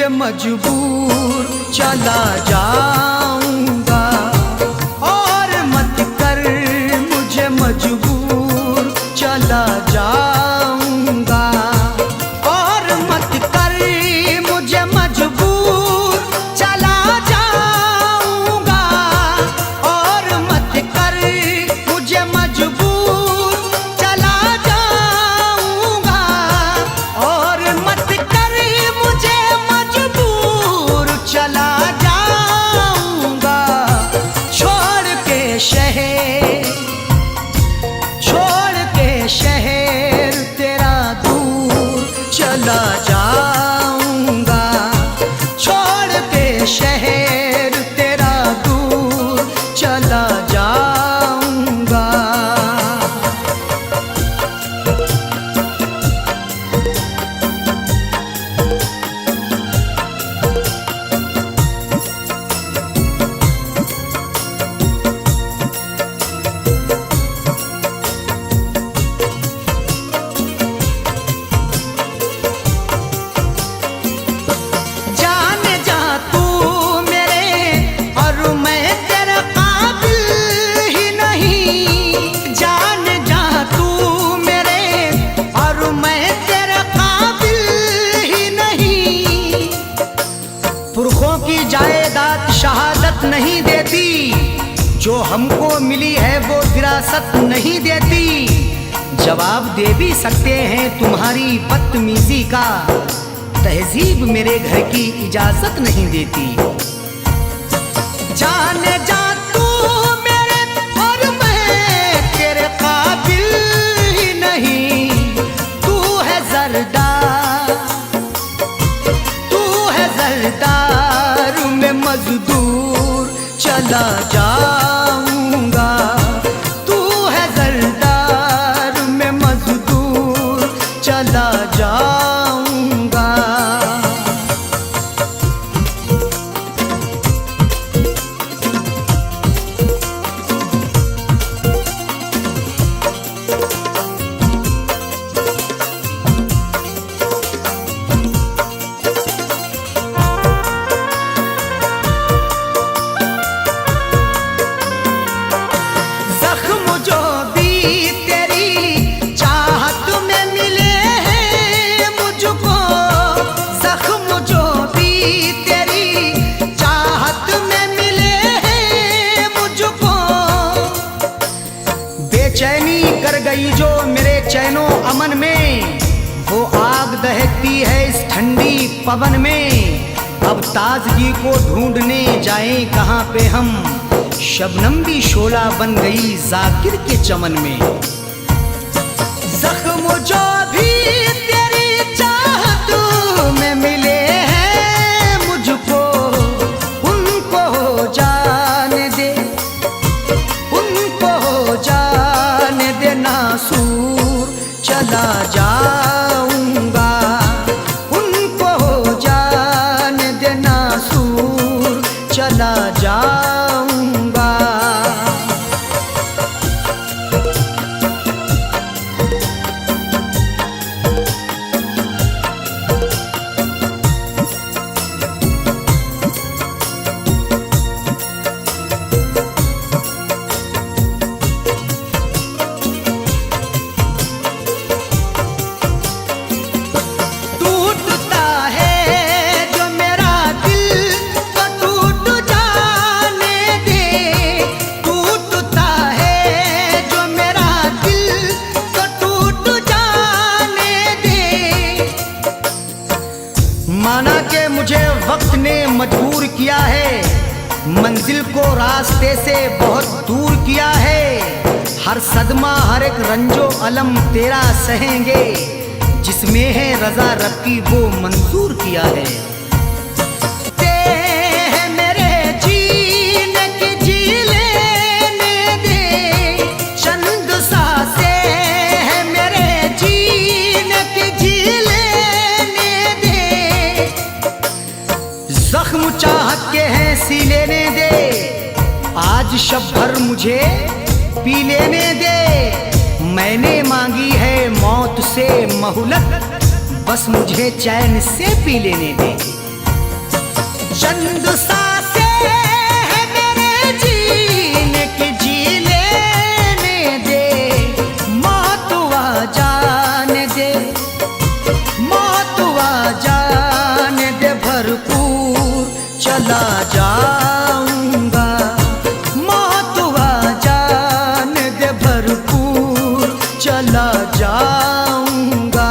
मुझे मजबूर चला जाऊंगा, और मत कर मुझे मजबूर चला जाऊंगा, और मत कर मुझे मजबूर चला जाऊंगा, और मत कर मुझे मजबूर चला जाऊंगा, और मत कर मुझे मजबूर चला जाऊंगा। छोड़ के शहर तेरा दूर चला जाऊंगा, छोड़ के शहर तेरा दूर चला जाऊंगा। पुरखों की जायदाद शहादत नहीं देती, जो हमको मिली है वो विरासत नहीं देती। जवाब दे भी सकते हैं तुम्हारी बदतमीजी का, तहजीब मेरे घर की इजाजत नहीं देती। जाने जा तू मेरे और मैं तेरे काबिल ही नहीं, तू है जरदार, तू है जरदार में मजदूर चला जाऊंगा, तू है जरदार में मजदूर चला जाऊंगा। बेचैनी कर गई जो मेरे चैनो अमन में, वो आग दहकती है इस ठंडी पवन में। अब ताजगी को ढूंढने जाएं कहाँ पे हम, शबनम भी शोला बन गई जाकिर के चमन में। जख्म जो भी तेरी चाहत में मिले हैं मुझको, उनको जाने दे, उनको जाने दे नासूर चला जाऊंगा, उनको जाने दे नासूर चला जाऊंगा। माना के मुझे वक्त ने मजबूर किया है, मंजिल को रास्ते से बहुत दूर किया है। हर सदमा हर एक रंजो अलम तेरा सहेंगे, जिसमें है रजा रब की वो मंजूर किया है। जख्म चाहत के हैं सी लेने दे, आज शब भर मुझे पी लेने दे। मैंने मांगी है मौत से मोहलत, बस मुझे चैन से पी लेने दे। चंद सांसें है मेरे जीने की, जी लेने दे, मौत आ जाने दे, मौत आ जाने दे, भरपूर चला जाऊंगा, मौत आ जाने दे, भरपूर चला जाऊंगा।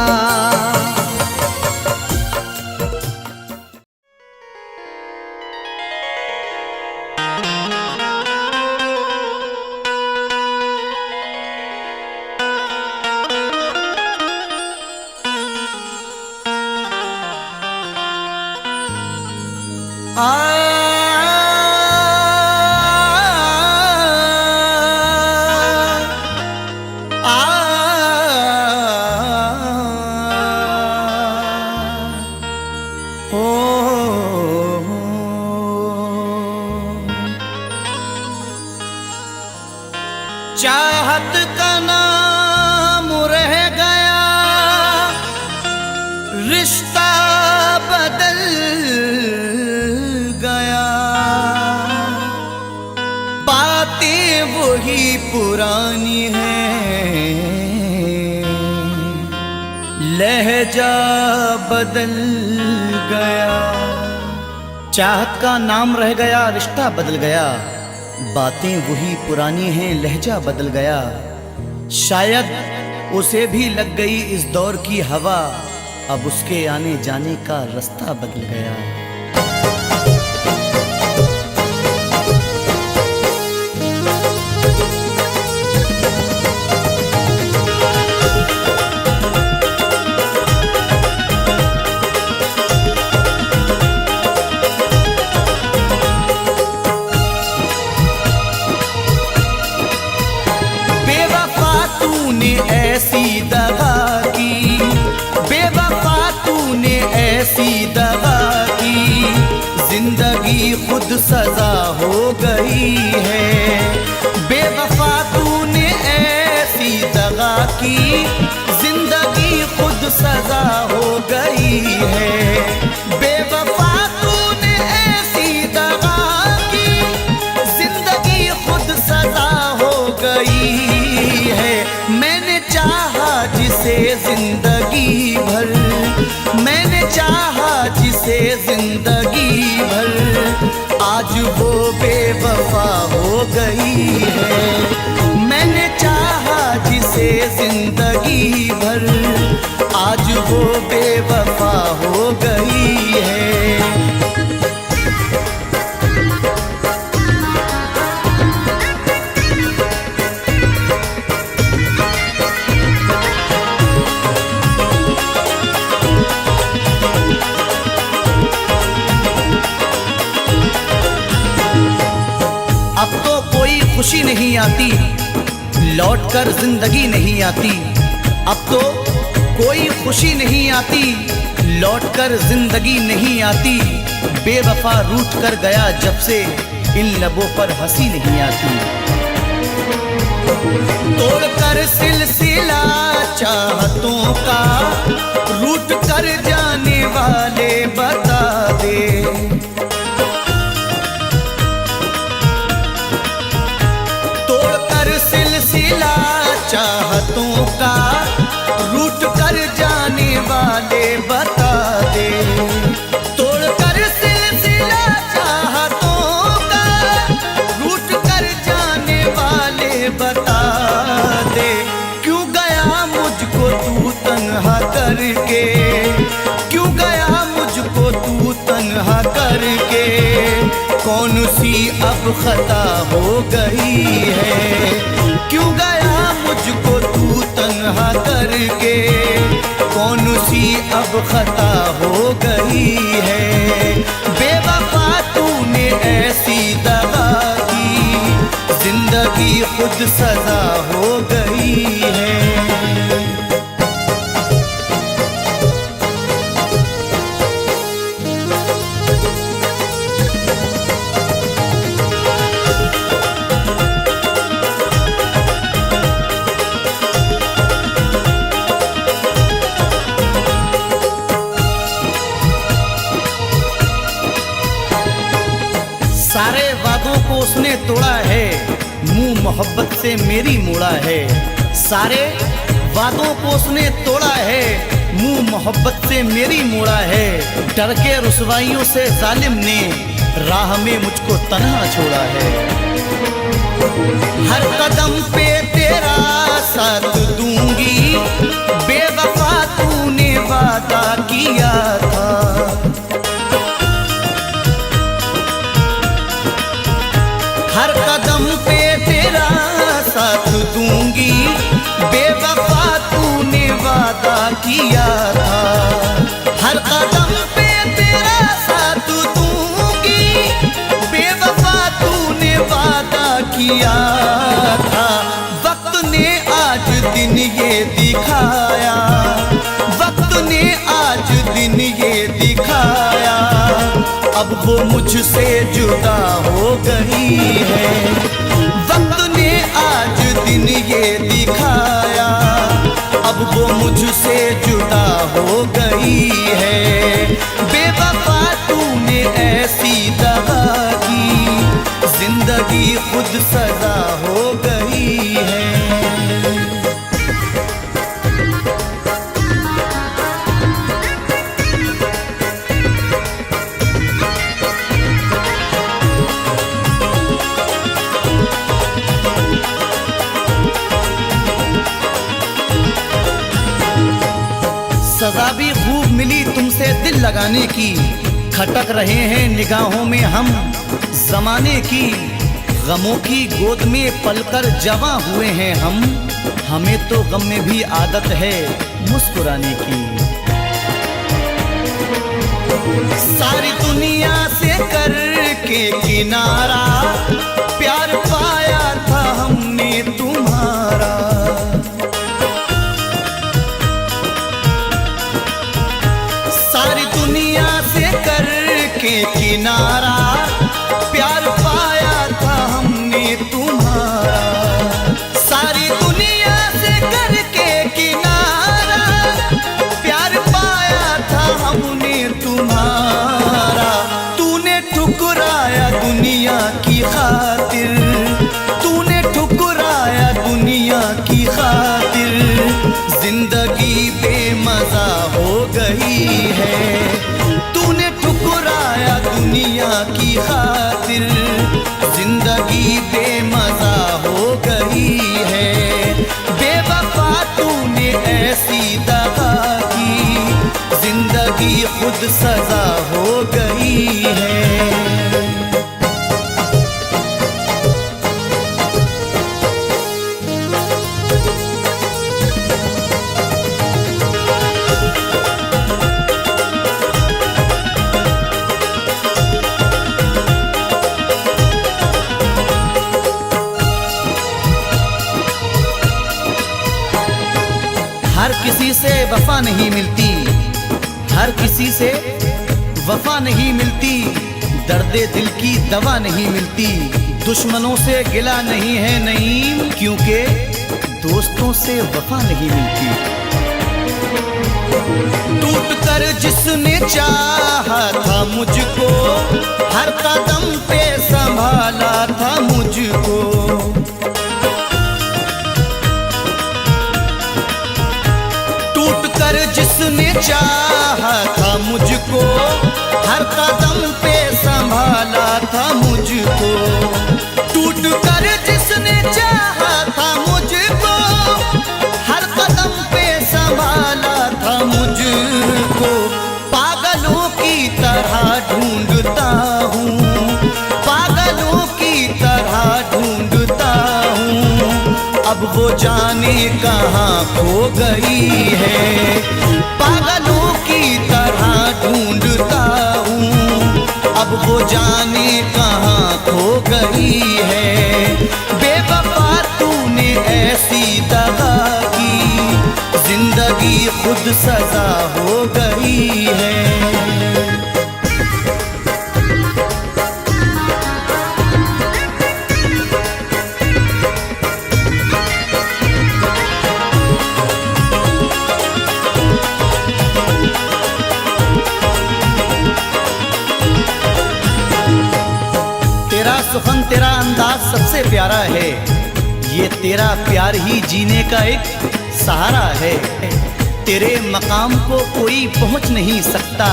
चाहत का नाम रह गया, रिश्ता बदल गया, बातें वही पुरानी हैं, लहजा बदल गया। चाहत का नाम रह गया, रिश्ता बदल गया, बातें वही पुरानी हैं, लहजा बदल गया। शायद उसे भी लग गई इस दौर की हवा, अब उसके आने जाने का रास्ता बदल गया। ऐसी दगा की, बेवफा तूने ऐसी दगा की, जिंदगी खुद सजा हो गई है। बेवफा तूने ऐसी दगा की, जिंदगी खुद सजा हो गई है। बेवफा तूने ऐसी दगा की, जिंदगी खुद सजा हो गई है। मैंने चाहा जिसे जिंदगी भर, मैंने चाहा जिसे जिंदगी भर, आज वो बेवफा हो गई है। मैंने चाहा जिसे जिंदगी भर, आज वो बेवफा हो गई है। अब तो कोई खुशी नहीं आती, लौटकर जिंदगी नहीं आती। अब तो कोई खुशी नहीं आती, लौटकर जिंदगी नहीं आती। बेवफा रूठ कर गया जब से, इन लबों पर हंसी नहीं आती। तोड़कर सिलसिला चाहतों का, रूठ कर जाने वाले बता दे। सिलसिला चाहतों का, रूठ कर जाने वाले बता दे। तोड़कर सिलसिला चाहतों का, रूठ कर जाने वाले बता दे। क्यों गया मुझको तू तन्हा करके, क्यों गया मुझको तू तन्हा करके। कौन सी अब खता हो गई है, क्यों गया मुझको तू तन्हा करके। कौन सी अब खता हो गई है। बेवफा तूने ऐसी दगा की, जिंदगी खुद सजा हो गई है। सारे वादों को उसने तोड़ा है, मुंह मोहब्बत से मेरी मोड़ा है। सारे वादों को उसने तोड़ा है, मुंह मोहब्बत से मेरी मोड़ा है। डर के रुसवाइयों से जालिम ने राह में मुझको तन्हा छोड़ा है। हर कदम पे तेरा साथ दूंगी, बेवफा तूने वादा किया था। हर कदम पे तेरा साथ दूंगी, बेवफा तूने वादा किया था। हर कदम पे तेरा साथ दूंगी, बेवफा तूने वादा किया था। वक्त ने आज दिन ये दिखाया, वक्त ने आज दिन ये दिखाया, अब वो मुझसे जुदा हो गई है। वक्त ने आज दिन ये दिखाया, अब वो मुझसे जुदा हो गई है। बेवफा तूने ऐसी दगा की, जिंदगी खुद सजा हो गई है। सजा भी खूब मिली तुमसे दिल लगाने की, खटक रहे हैं निगाहों में हम जमाने की। गमों की गोद में पलकर जवां हुए हैं हम, हमें तो गम में भी आदत है मुस्कुराने की। सारी दुनिया से करके किनारा, प्यार पाया था हमने तुम्हारा। सारी दुनिया से करके किनारा, प्यार पाया था हमने तुम्हारा। सारी दुनिया से करके किनारा, प्यार पाया था हमने तुम्हारा। तूने ठुकराया दुनिया की खातिर, तूने ठुकराया दुनिया की खातिर। जिंदगी बेमजा हो गई है, तूने ठुकराया दुनिया की खातिर। जिंदगी बेमजा हो गई है। बेवफा तूने ऐसी दगा की, जिंदगी खुद सजा हो गई है। हर किसी से वफा नहीं मिलती, हर किसी से वफा नहीं मिलती। दर्दे दिल की दवा नहीं मिलती, दुश्मनों से गिला नहीं है नईम, क्योंकि दोस्तों से वफा नहीं मिलती। टूट कर जिसने चाहा था मुझको, हर कदम पे संभाला था मुझको। कर जिसने चाहा था मुझको, हर कदम पे संभाला था मुझको। टूट कर जिसने चाहा था मुझको, हर कदम पे संभाला था मुझको। पागलों की तरह ढूंढता हूँ, पागलों की तरह ढूंढता हूँ। अब वो जाने कहाँ खो गई है। पागलों की तरह ढूंढता हूँ, अब वो जाने कहाँ खो गई है। बेवफा तूने ऐसी दगा की, जिंदगी खुद सजा हो गई है। सबसे प्यारा है, ये तेरा प्यार ही जीने का एक सहारा है। तेरे मकाम को कोई पहुंच नहीं सकता,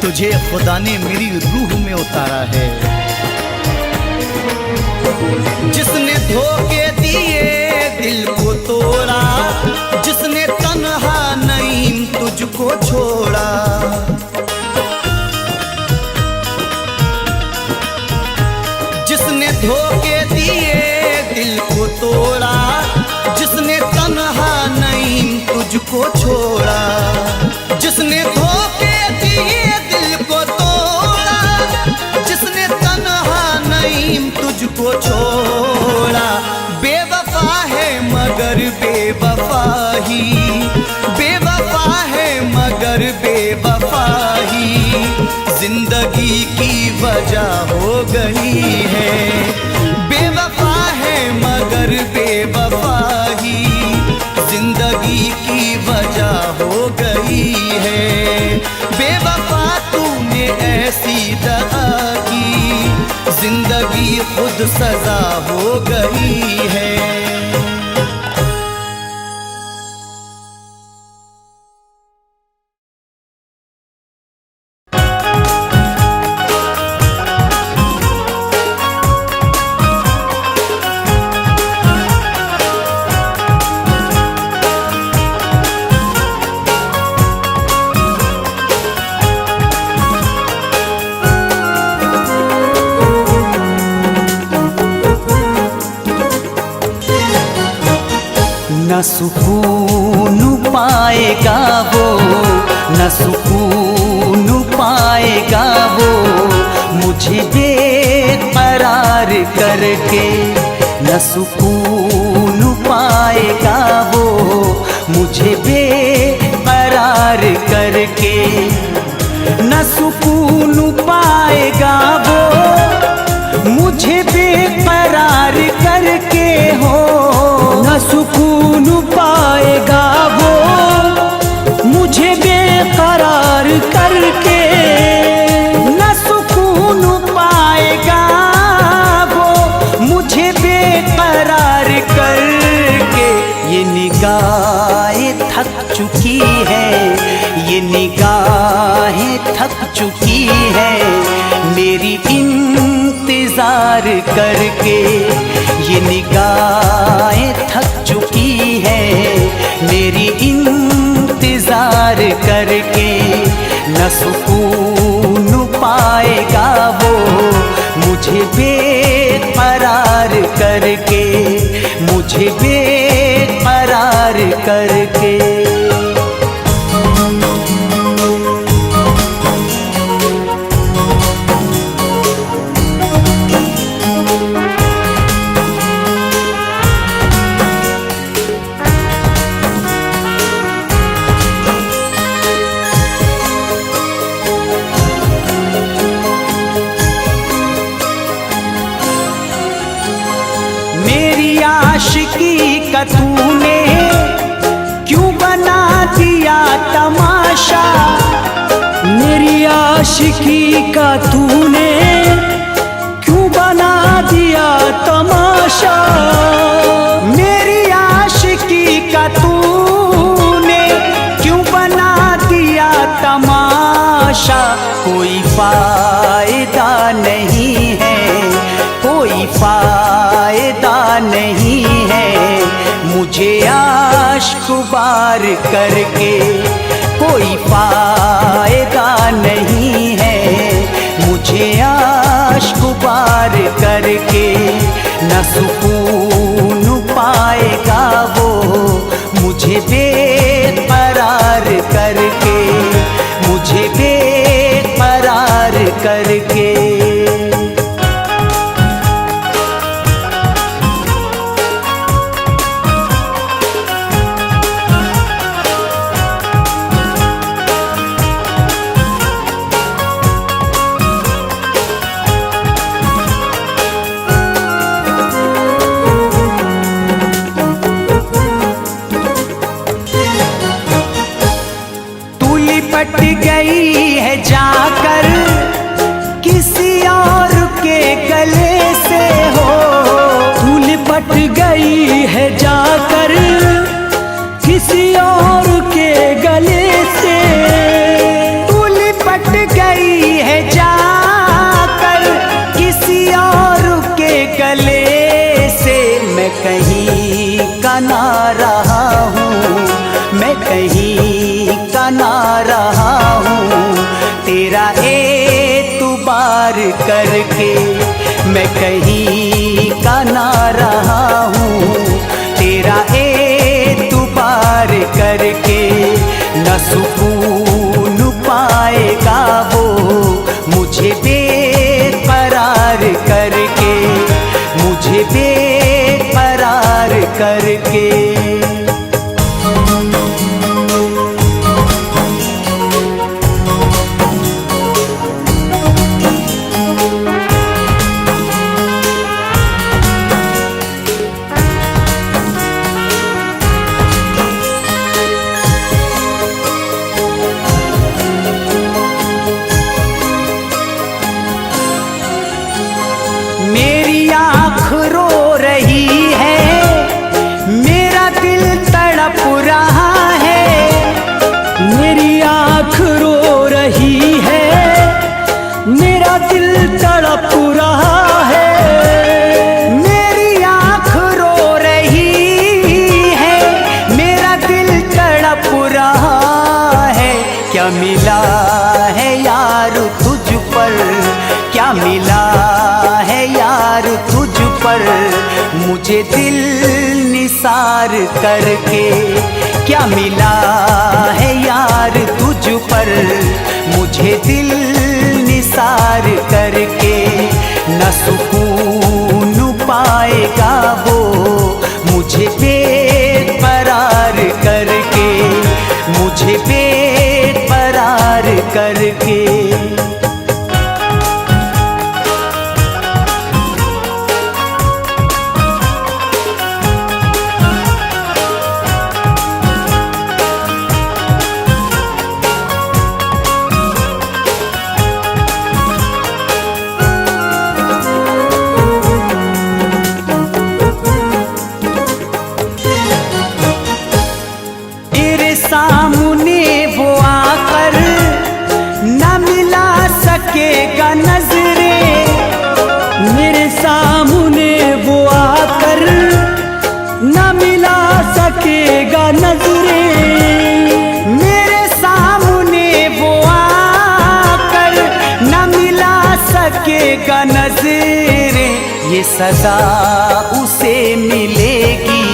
तुझे खुदा ने मेरी रूह में उतारा है। जिसने धोखे दिए दिल को तोड़ा, जिसने तन्हा नईम तुझको छोड़ा, जिसने धोखे दिए दिल को तोड़ा, जिसने तन्हा नईम तुझको छोड़ा, जिसने धोखे दिए दिल को तोड़ा, जिसने तन्हा नईम तुझको छोड़ा। बेवफा है मगर बेवफा ही, बेवफा है मगर बेवफा ही जिंदगी की वजह हो गई है। बेवफा है मगर बेवफा ही जिंदगी की वजह हो गई है। बेवफा तूने ऐसी दगा की, जिंदगी खुद सजा हो गई है। न सुकून पाएगा वो, न सुकून पाएगा वो मुझे बेकरार करके। न सुकून पाएगा वो मुझे बेकरार करके। न सुकून पाएगा वो मुझे बेकरार करके हो। न सुकून पाएगा वो मुझे बेकरार करके। न सुकून पाएगा वो मुझे बेकरार करके। ये निगाहें थक चुकी है, ये निगाहें थक चुकी है मेरी इंतजार करके। ये निगाहें थक चुकी है मेरी इंतजार करके। न सुकून पाएगा वो मुझे बेकरार करके, मुझे बेकरार करके। आशिकी का तूने क्यों बना दिया तमाशा। मेरी आशिकी का तूने क्यों बना दिया तमाशा। मेरी आशिकी का तूने क्यों बना दिया तमाशा। कोई फायदा नहीं है, कोई फायदा नहीं है मुझे आशिक बार करके। कोई फायदा नहीं है मुझे आशिक बार करके। न सुकून पाएगा वो मुझे बेकरार करके, मुझे बेकरार करके। लिपट गई है जाकर किसी पार करके। मैं कहीं का ना रहा हूँ तेरा एतबार करके। न सुकून पाएगा वो मुझे बेकरार करके, मुझे बेकरार करके। मेरी आँख रो रही है, मेरा दिल तड़प रहा है। मेरी आँख रो रही है, मेरा दिल तड़प रहा है। मेरी आँख रो रही है, मेरा दिल तड़प रहा है। क्या मिला है यार तुझ पर, क्या मिला है यार तुझ पर मुझे दिल निसार करके। क्या मिला है यार तुझ पर मुझे दिल निसार करके। न सुकून पाएगा वो मुझे बेकरार करके, मुझे बेकरार करके। सामने वो आकर न मिला सकेगा नजरें। मेरे सामने वो आकर न मिला सकेगा नजरें। मेरे सामने वो आकर न मिला सकेगा नजरें। ये सजा उसे मिलेगी,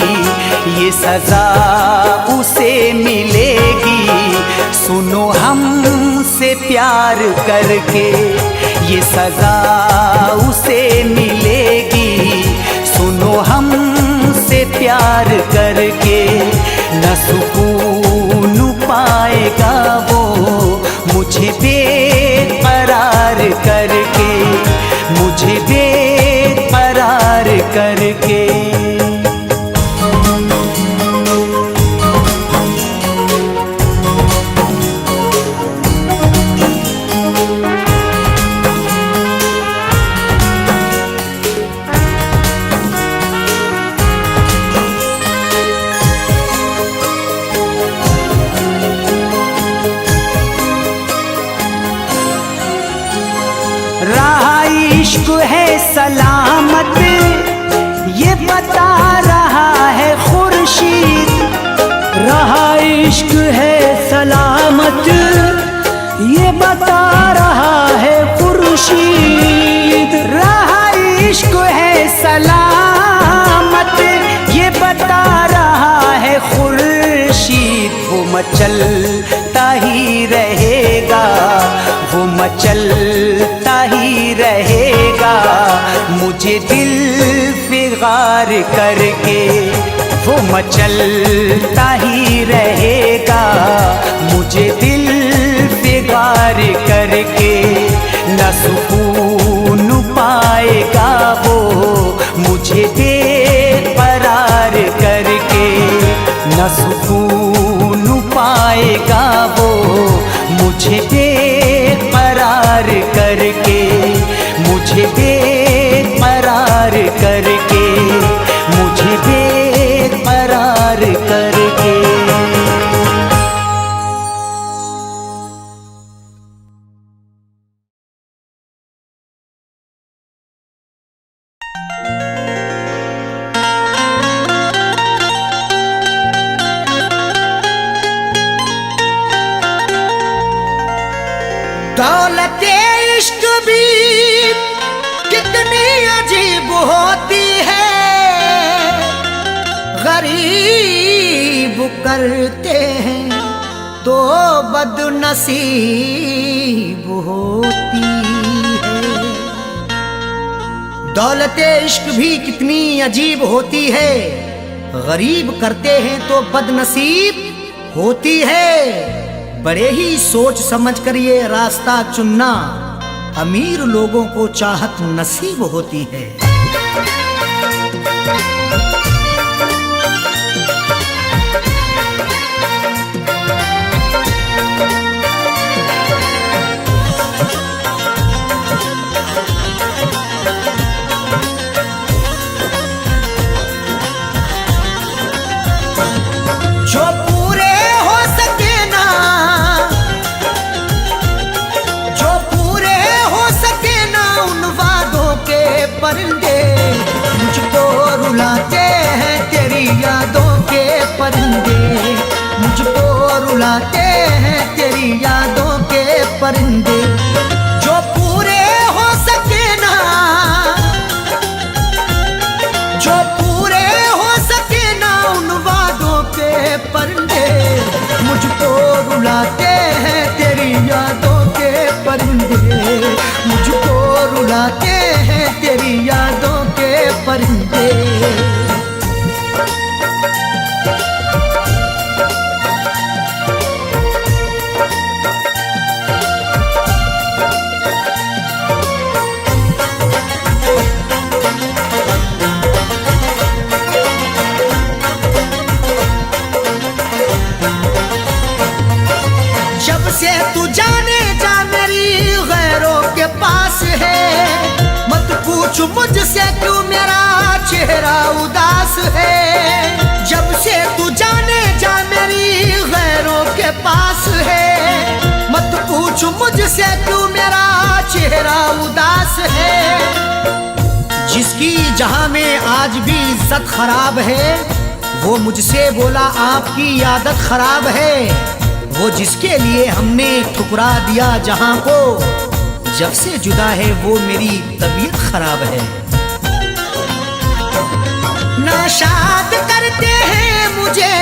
ये सजा उसे मिलेगी सुनो हमसे प्यार करके। ये सजा उसे मिलेगी सुनो हमसे प्यार करके। न सुकून पाएगा वो मुझे बेकरार करके, मुझे बेकरार करके। रहा इश्क है सलामत ये बता रहा है खुर्शीद। रहा इश्क है सलामत ये बता रहा है खुर्शीद। रहा इश्क है सलामत ये बता रहा है खुर्शीद। वो मचलता ही रहेगा, वो मचलता ही रहेगा मुझे दिल फिगार करके। वो मचलता ही रहेगा मुझे दिल फिगार करके। न सुकून पाएगा वो मुझे बेकरार करके। न सुकून पाएगा वो मुझे बेकरार करके, मुझे बेकरार करके, मुझे बेकरार करके। दौलत इश्क भी होती है, गरीब करते हैं तो बदनसीब होती है। दौलते इश्क भी कितनी अजीब होती है, गरीब करते हैं तो बदनसीब होती है। बड़े ही सोच समझ कर ये रास्ता चुनना, अमीर लोगों को चाहत नसीब होती है। जो पूरे हो सके ना, जो पूरे हो सके ना उन वादों के परिंदे, मुझको रुलाते हैं तेरी यादों के परिंदे, मुझको रुलाते हैं तेरी यादों के परिंदे। जो पूरे हो सके ना, जो पूरे हो सके ना उन वादों के परिंदे, मुझको रुलाते हैं तेरी यादों के परिंदे, मुझको रुलाते हैं तेरी यादों के परिंदे। जब से तू जाने जा मेरी गैरों के पास है, मत पूछ मुझसे क्यों मेरा चेहरा उदास है। जब से तू जाने जा मेरी गैरों के पास है, मत पूछ मुझसे क्यों मेरा चेहरा उदास है। जिसकी जहां में आज भी इज्जत खराब है, वो मुझसे बोला आपकी आदत खराब है। वो जिसके लिए हमने ठुकरा दिया जहां को, जब से जुदा है वो मेरी तबीयत खराब है। नाशाद करते हैं मुझे,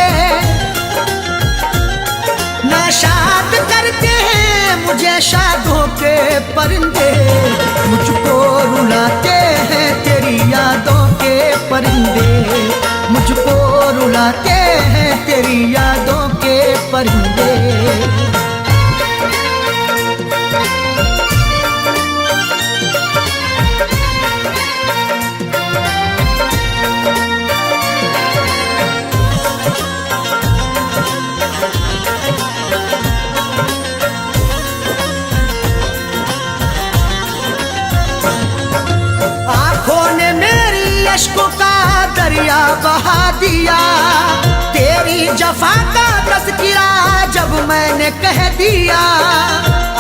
नाशाद करते हैं मुझे शादों के परिंदे, मुझको रुलाते हैं तेरी यादों के परिंदे, मुझको रुलाते हैं तेरी यादों के परिंदे। अश्कों का दरिया बहा दिया, तेरी जफा का तज़किरा जब मैंने कह दिया।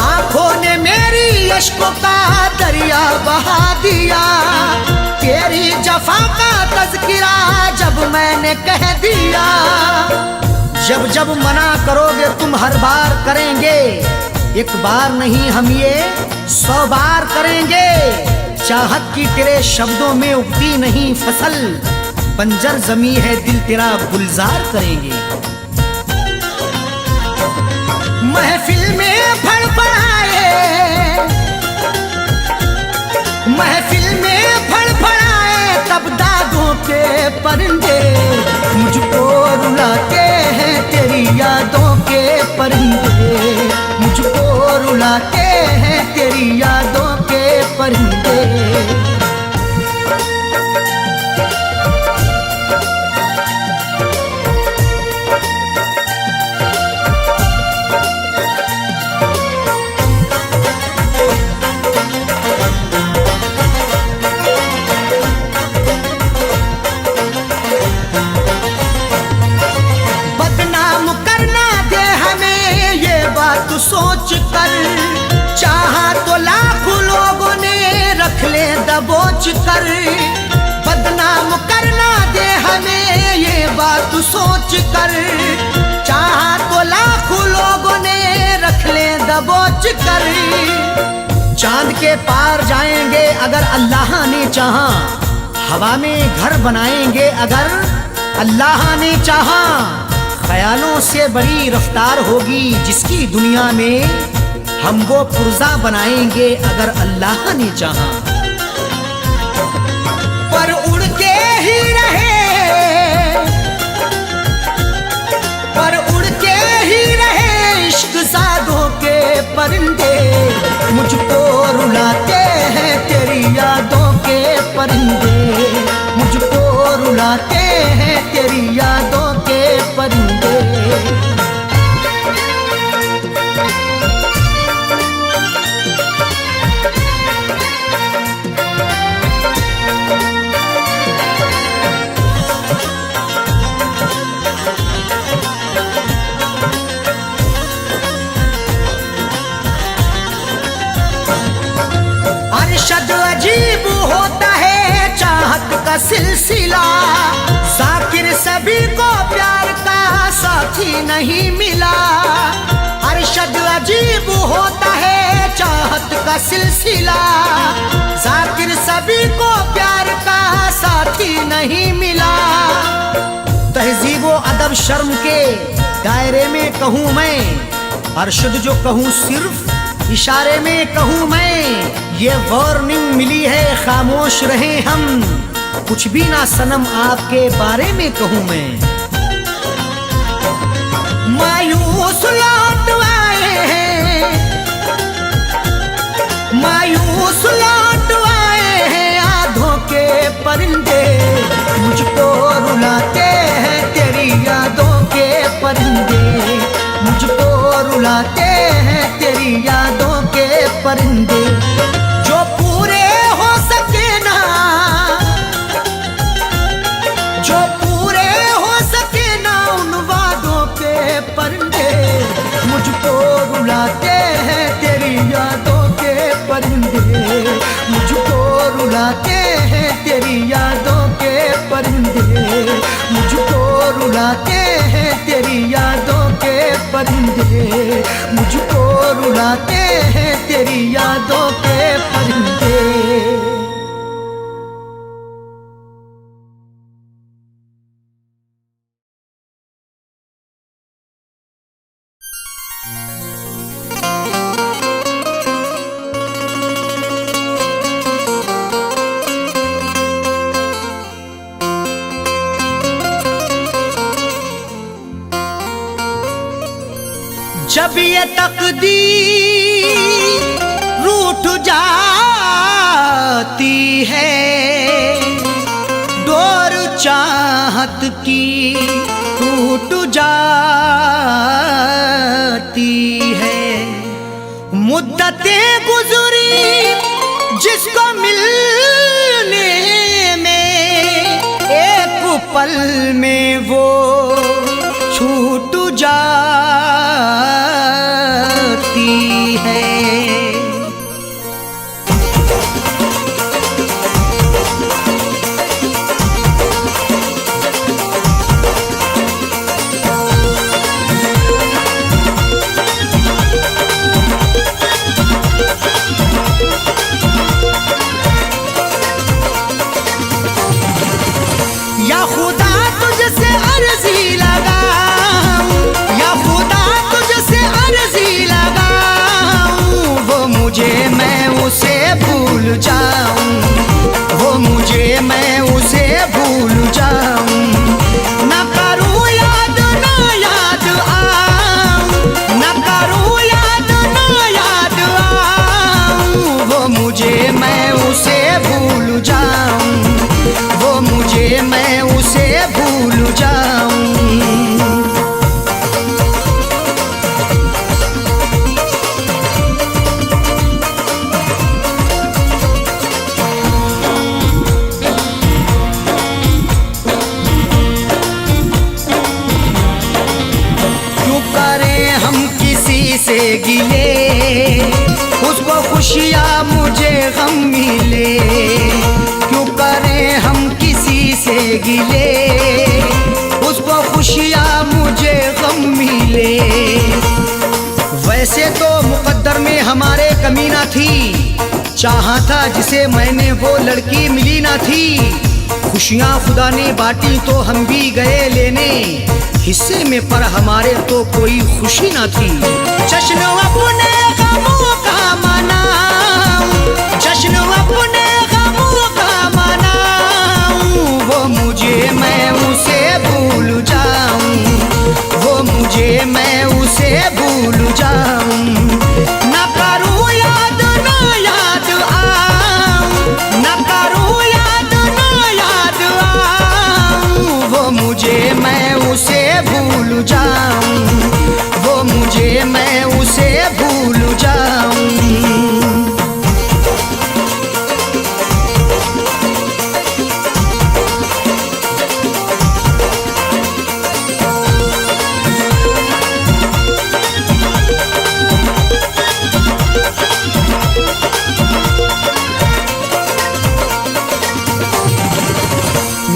आंखों ने मेरी अश्कों का दरिया बहा दिया, तेरी जफा का तज़किरा जब मैंने कह दिया। जब जब मना करोगे तुम हर बार करेंगे, एक बार नहीं हम ये 100 बार करेंगे। चाहत की तेरे शब्दों में उगती नहीं फसल, बंजर जमी है दिल तेरा गुलजार करेंगे। महफिल में फड़फड़ाए, महफिल में फड़फड़ाए तब दागों के परिंदे, मुझको रुलाते हैं तेरी यादों के परिंदे, मुझको रुलाते हैं तेरी यादों के परिंदे। बदनाम करना दे हमें ये बात सोच कर, चाहा तो लाखों लोगों ने रख ले दबोच कर। बदनाम करना दे हमें ये बात सोच कर, चाहा तो लाखों लोगों ने रख ले दबोच कर। चांद के पार जाएंगे अगर अल्लाह ने चाहा, हवा में घर बनाएंगे अगर अल्लाह ने चाहा। ख्यालों से बड़ी रफ्तार होगी जिसकी दुनिया में, हम वो पुर्जा बनाएंगे अगर अल्लाह ने चाहा। पर उड़ के ही रहे, पर उड़ के ही रहे इश्क सादों के परिंदे, मुझको रुलाते हैं तेरी यादों के परिंदे, मुझको रुलाते हैं तेरी यादों के परिंदे। अरशद अजीब होता है चाहत का सिलसिला, जाकिर सभी को प्यार का साथी नहीं मिला। अरशद अजीब होता है चाहत का सिलसिला, जाकिर सभी को प्यार का साथी नहीं मिला। तहजीब व अदब शर्म के दायरे में कहूँ मैं, अरशद जो कहूँ सिर्फ इशारे में कहूँ मैं। ये वार्निंग मिली है खामोश रहे हम, कुछ भी ना सनम आपके बारे में कहूँ मैं। मायूस लौट आए हैं, मायूस लौट आए हैं आधों के परिंदे, मुझको रुलाते हैं तेरी यादों के परिंदे, मुझको रुलाते हैं तेरी यादों के परिंदे। जो पूरे हो सके ना, जो पूरे हो सके ना उन वादों के परिंदे, मुझको रुलाते हैं तेरी यादों के परिंदे, मुझको रुलाते हैं तेरी यादों के परिंदे, मुझको रुलाते हैं तेरी यादों के परिंदे, मुझको रुलाते हैं तेरी यादों के परिंदे। जब ये तकदीर रूठ जाती है, डोर चाहत की टूट जाती है। मुद्दतें गुजरी जिसको मिलने में, एक पल में वो छूट जाती है। या खुदा तुझसे अर्जी लगाऊं, या खुदा तुझसे अर्जी लगाऊं, वो मुझे मैं उसे भूल जाऊं, वो मुझे मैं उसे भूल जाऊं। ना करूं याद ना याद आऊं, ना करूं याद ना याद आऊं, वो मुझे मैं उसे भूल जाऊं, वो मुझे मैं उसे भूल जाऊं। क्यों करें हम किसी से गिले, उसको खुशियाँ मुझे गम मिले। क्यों करें हम किसी से गिले, उसको खुशियाँ मुझे गम मिले। वैसे तो मुकद्दर में हमारे कमी ना थी, चाहा था जिसे मैंने वो लड़की मिली ना थी। खुशियाँ खुदा ने बांटी तो हम भी गए लेने, हिस्से में पर हमारे तो कोई खुशी ना थी। जश्न अपने गमों का मनाऊं, जश्न अपने गमों का मनाऊं, वो मुझे मैं उसे भूल जाऊं, वो मुझे मैं उसे भूल जाऊं। ना करूं याद ना याद आऊं, ना करूं याद ना याद आऊं, वो मुझे मैं उसे भूल जाऊं, वो मुझे मैं उसे भूल जाऊं।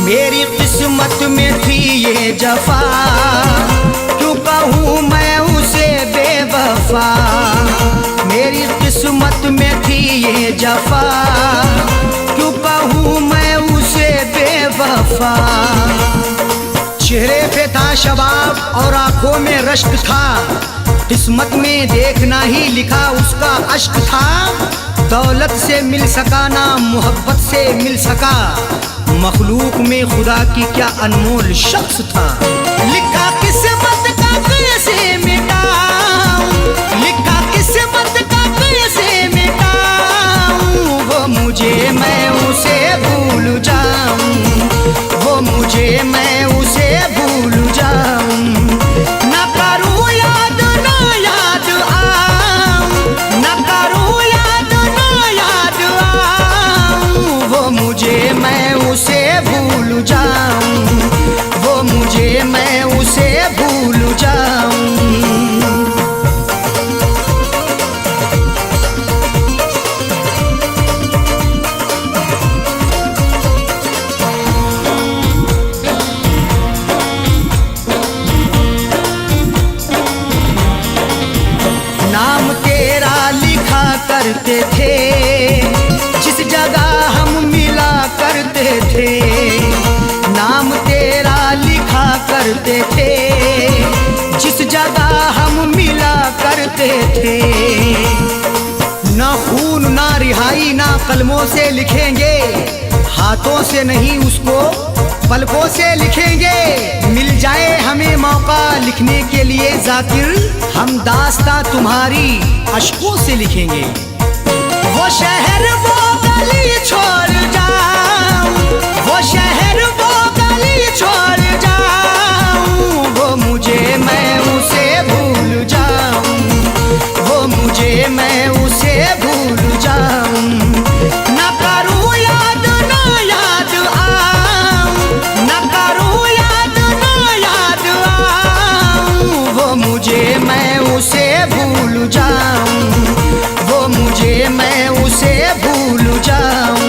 मेरी किस्मत में थी ये जफा, क्यों कहूँ मैं उसे बेवफा। मेरी किस्मत में थी ये जफा, क्यों कहूँ मैं उसे बेवफा। चेहरे पे था शबाब और आंखों में रश्क था, किस्मत में देखना ही लिखा उसका अश्क था। दौलत से मिल सका ना मोहब्बत से मिल सका, मखलूक में खुदा की क्या अनमोल शख्स था। लिखा किस्मत का कैसे मिटाऊं, लिखा किस्मत का कैसे मिटाऊं, वो मुझे मैं उसे भूल जाऊं, वो मुझे मैं उसे भूल जाऊं। ना करूं याद ना याद आऊं, ना करूं याद ना याद आऊं, वो मुझे मैं उसे भूल जाऊं, वो मुझे मैं उसे भूल जाऊं। नाम तेरा लिखा करते थे, जिस जगह हम मिला करते थे। नाम तेरा लिखा करते थे, जिस जगह हम मिला करते थे। ना खून ना रिहाई ना कलमों से लिखेंगे, हाथों से नहीं उसको पलकों से लिखेंगे। मिल जाए हमें मौका लिखने के लिए जाकिर, हम दास्तां तुम्हारी अश्कों से लिखेंगे। वो शहर वो गली छोड़ जाऊं, वो शहर वो गली छोड़ जाऊं, वो मुझे मैं उसे भूल जाऊं, वो मुझे मैं उसे भूल जाऊं। ना करूं याद ना याद आऊं, ना करूं याद ना याद आऊं, वो मुझे मैं उसे भूल जाऊं, वो मुझे मैं उसे भूल जाऊं।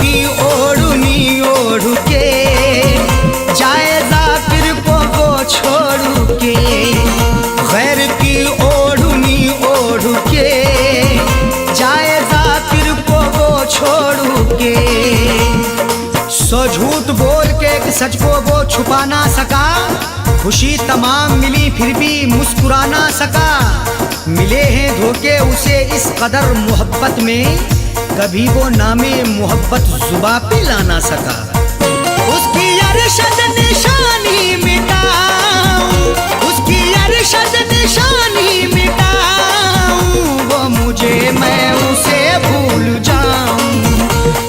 की ओढ़नी ओढ़ के जाए जाकिर को वो छोड़ के, गैर की ओढ़नी ओढ़ के जाए जाकिर को वो छोड़ के। सो झूठ बोल के एक सच को वो छुपा ना सका, खुशी तमाम मिली फिर भी मुस्कुरा ना सका। मिले हैं धोखे उसे इस कदर मोहब्बत में, कभी वो नामे मोहब्बत जुबा पे ला ना सका। उसकी अरशद निशानी मिटाऊं, उसकी अरशद निशानी मिटाऊं, वो मुझे मैं उसे भूल जाऊं,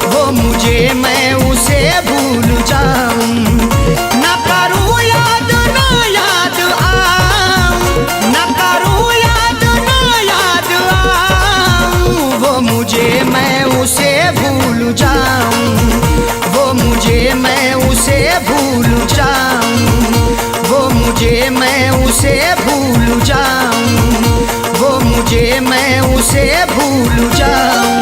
वो मुझे मैं उसे भूल जाऊं। ना करूं याद ना याद आऊं, ना करूं याद ना याद आऊं, वो मुझे मैं उसे भूल जाऊं, वो मुझे मैं उसे भूल जाऊं, वो मुझे मैं भूल जाऊं।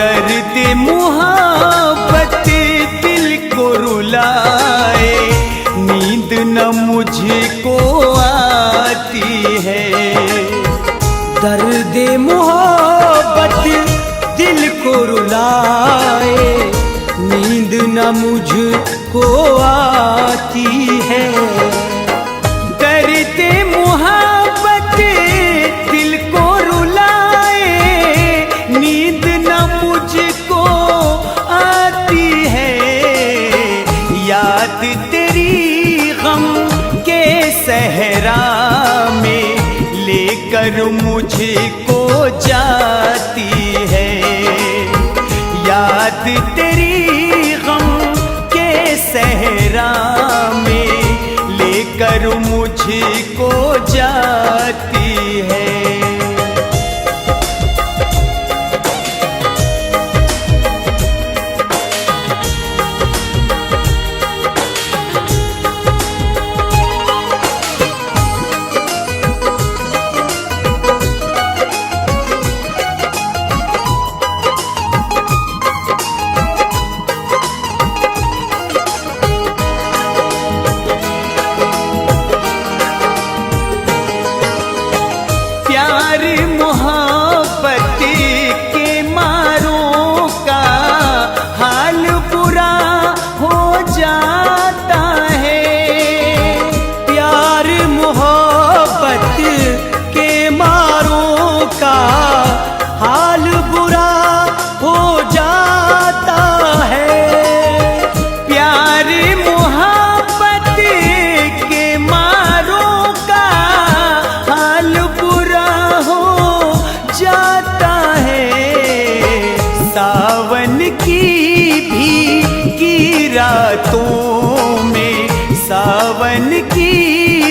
दर्द मुहब्बत दिल को रुलाए, नींद न मुझको आती है। दर्द मुहब्बत दिल को रुलाए, नींद न मुझको आती है। दर्द मुहब्बत दिल को रुलाए, नींद न मुझको आती है। याद तेरी गम के सहरा में लेकर मुझको जाती है। याद तेरी गम के सहरा में लेकर मुझको जाती है। प्यार मोहब्बत के मारों का हाल बुरा हो जाता है। प्यार मोहब्बत के मारों का हाल बुरा हो जाता है। प्यार मोहब्बत के मारों का हाल बुरा हो जाता है। सावन की भीगी रातों में, सावन की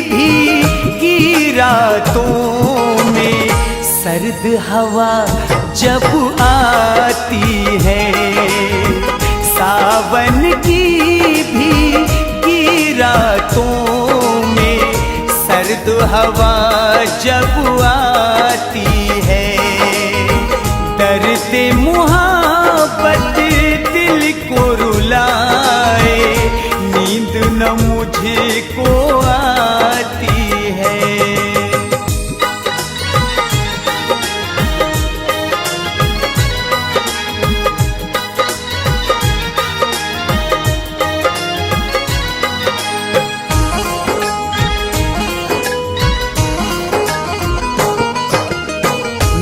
भीगी रातों में सर्द हवा जब आती है। सावन की भीगी रातों में सर्द हवा जब आती है। दर्द मुहब्बत दिल को रुलाए, नींद न मुझको आती है।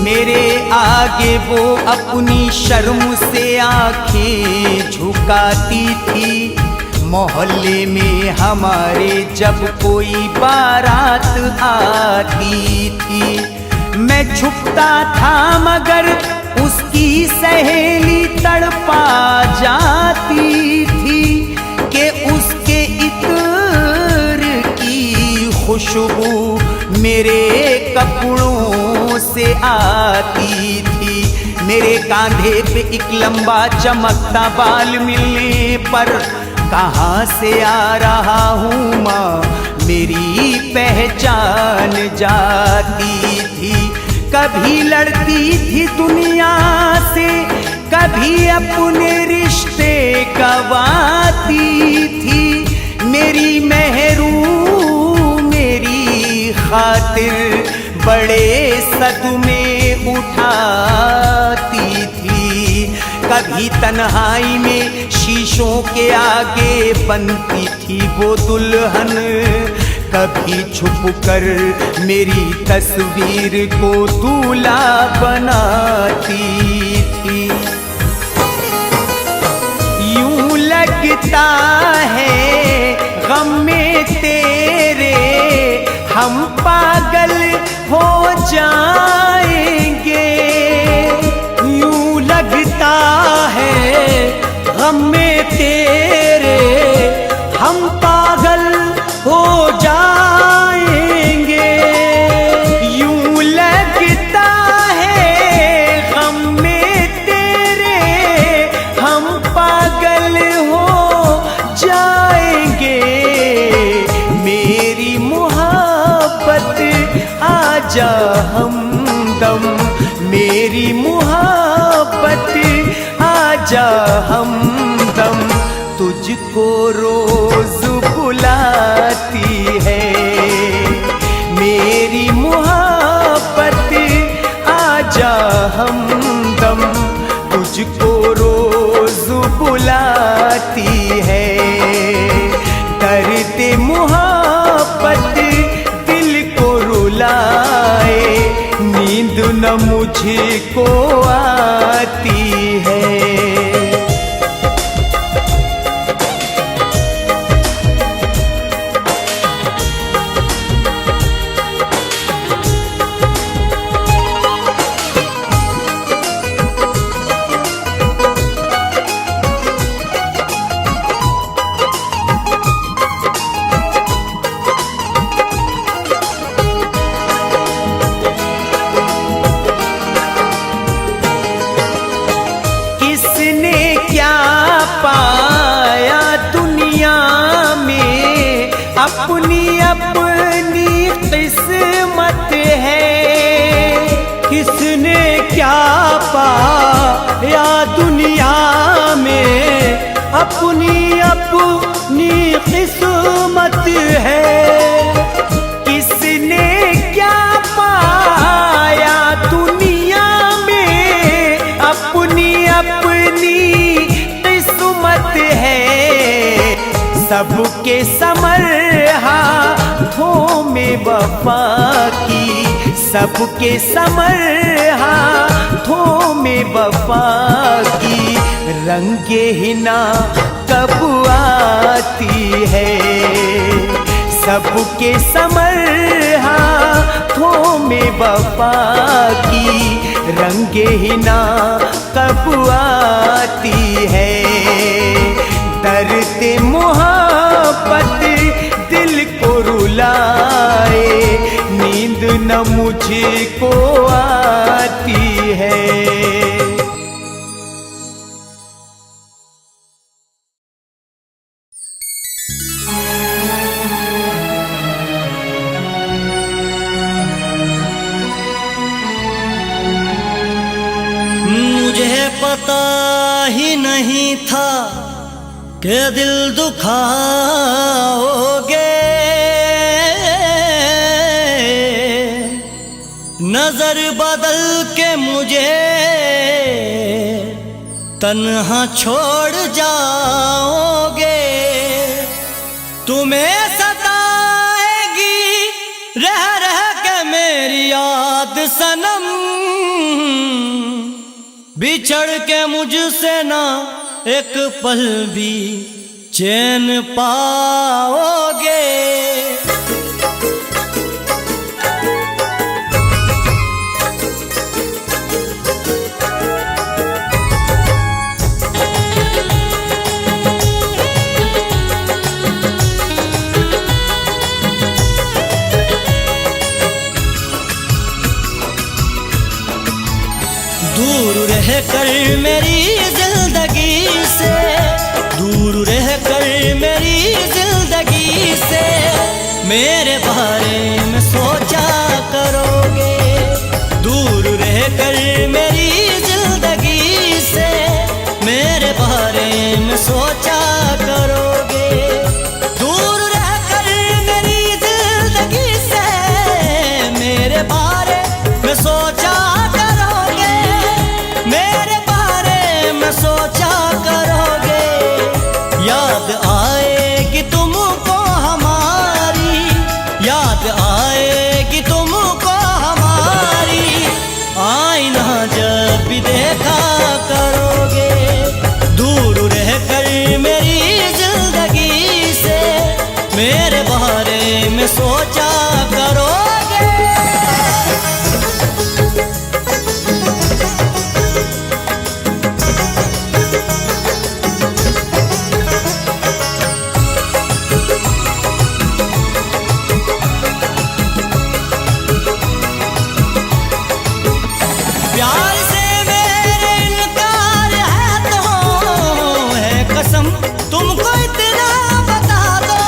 मेरे आगे वो अपनी शर्म से आंखें झुकाती थी। मोहल्ले में हमारे जब कोई बारात आती थी, मैं छुपता था मगर उसकी सहेली तड़पा जाती थी कि उसके इत्र की खुशबू मेरे कपड़ों से आती थी। मेरे कांधे पे एक लंबा चमकता बाल मिलने पर कहाँ से आ रहा हूँ माँ मेरी पहचान जाती थी। कभी लड़ती थी दुनिया से, कभी अपने रिश्ते गवाती थी। मेरी महरूम मेरी खातिर बड़े सदमे उठाती थी। कभी तन्हाई में शीशों के आगे बनती थी वो दुल्हन, कभी छुप कर मेरी तस्वीर को दूल्हा बनाती थी। यूं लगता है गम में तेरे हम पागल हो जाएंगे। यूं लगता है गम में तेरे हम पागल हो जाएंगे। यूं लगता है गम में तेरे हम पागल हो जाएंगे। मेरी मोहब्बत आजा हमदम, मेरी मोहब्बत आजा हमदम, तुझको रोज बुलाती है। मेरी मोहब्बत आजा हमदम, तुझको रोज बुलाती है। दर्द मोहब्बत दिल को रुलाए, नींद न मुझको आती है। अपनी अपनी किस्मत है। किसने क्या पाया दुनिया में, अपनी अपनी किस्मत है। किसने क्या पाया दुनिया में, अपनी अपनी किस्मत है। सबके समर हाथों में वफा की, सबके समर हाथों में वफा की, रंगे हिना कब आती है। सबके समर हाथों में वफा की, रंगे हिना कब आती है। दर्द मोहब्बत दिल को रुलाए, नींद न मुझको आती है। मुझे पता ही नहीं था के दिल दुखाओगे। नजर बदल के मुझे तन्हा छोड़ जाओगे। तुम्हें सताएगी रह रह के मेरी याद सनम, बिछड़ के मुझसे ना एक पल भी चैन पाओगे। दूर रह कर मेरी जिंदगी से, दूर रह कर मेरी जिंदगी से, मेरे बारे में सोचा करोगे। दूर रह कर मेरी जिंदगी से, मेरे बारे में सोचा करोगे। दूर रह कर मेरी जिंदगी से, मेरे बारे में सोचा करोगे। मेरे बारे में सोचा करोगे। याद आएगी तुमको हमारी, याद आएगी तुमको हमारी, आईना जब भी देखा करोगे। दूर रहकर मेरी जिंदगी से मेरे बारे में सोचा करोगे। प्यार से मेरे इनकार है तो है कसम तुमको इतना बता दो।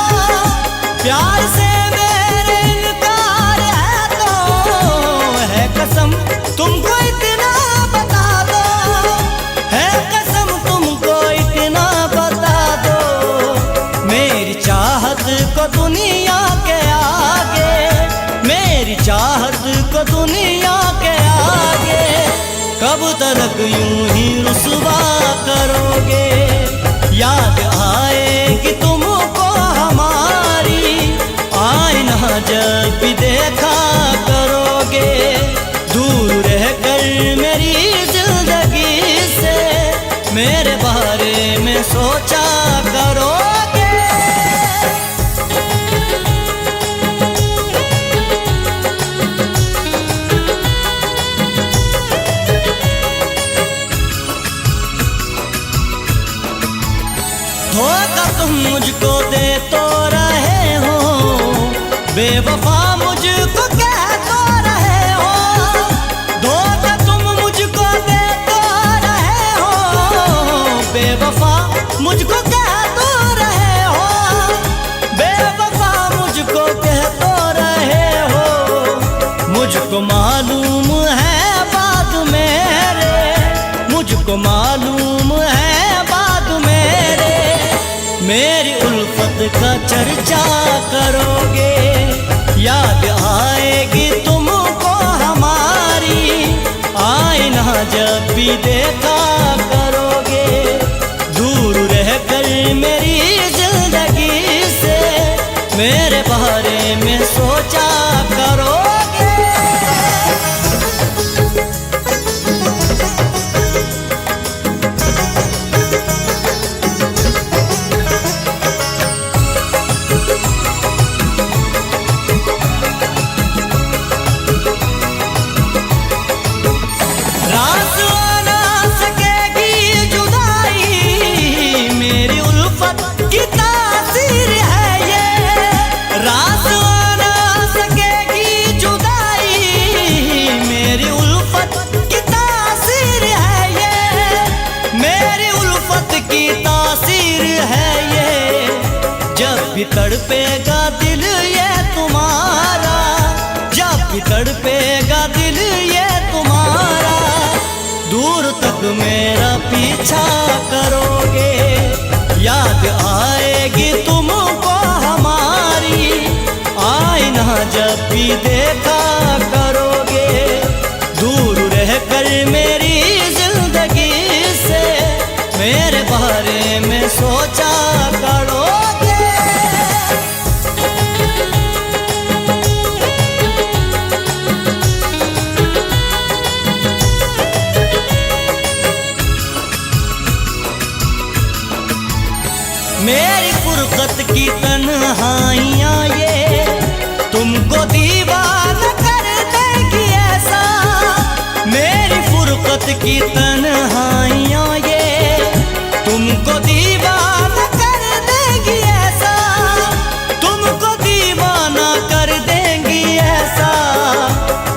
प्यार से मेरे इनकार है तो है कसम तुमको इतना बता दो। है कसम तुमको इतना बता दो। मेरी चाहत को दुनिया के आगे, मेरी चाहत को दुनिया के आगे कब तक यूं ही रुसवा करोगे। याद आएगी तुमको हमारी, आईना जब भी देखा करोगे। दूर रहकर मेरी जिंदगी से मेरे बारे में सोचा करोगे। धोखा तुम मुझको दे तो रहे हो, बेवफा मुझको कह तो रहे हो। धोखा तुम मुझको दे तो रहे हो, बेवफा मुझको कह तो रहे हो। बेवफा मुझको कह तो रहे हो। मुझको मालूम है बात मेरे, मुझको मालूम है बात मेरे। मेरी उल्फत का चर्चा करोगे। याद आएगी तुमको हमारी, आईना जब भी देखा करोगे। दूर रहकर मेरी जिंदगी से मेरे बारे में सोचा करोगे। की तासीर है ये, रास ना सकेगी जुदाई। मेरी उल्फत की तासीर है ये, मेरी उल्फत की तासीर है ये। जब भी तड़पेगा दिल ये तुम्हारा, जब भी तड़पेगा दिल ये तुम्हारा। दूर तक मेरा पीछा करोगे। याद आएगी तुमको हमारी, आईना जब भी देखा करोगे। दूर रहकर मेरी जिंदगी से मेरे बारे में सोचा करोगे। मेरी फुरकत की तन्हाइयाँ ये तुमको दीवाना कर देगी ऐसा। मेरी फुरकत की तन्हाइयाँ ये तुमको दीवाना कर देगी ऐसा। तुमको दीवाना कर देंगी ऐसा।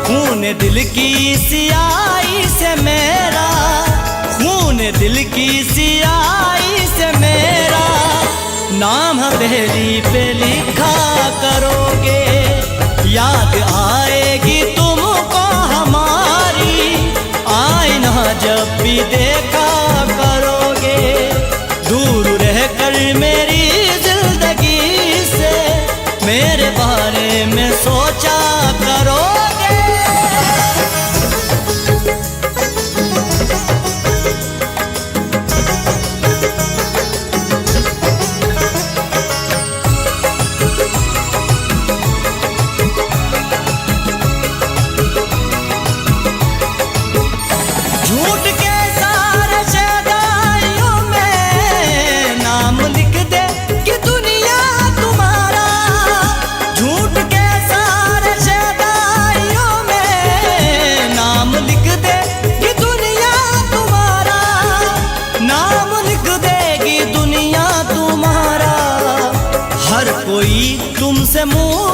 खून दिल की सियाही से मेरा, खून दिल की सियाही से मेरा नाम हथेली पे लिखा करोगे। याद आएगी तुमको हमारी, आईना जब भी देखा करोगे। दूर रहकर मेरी जिंदगी से मेरे बारे में सोचा करोगे।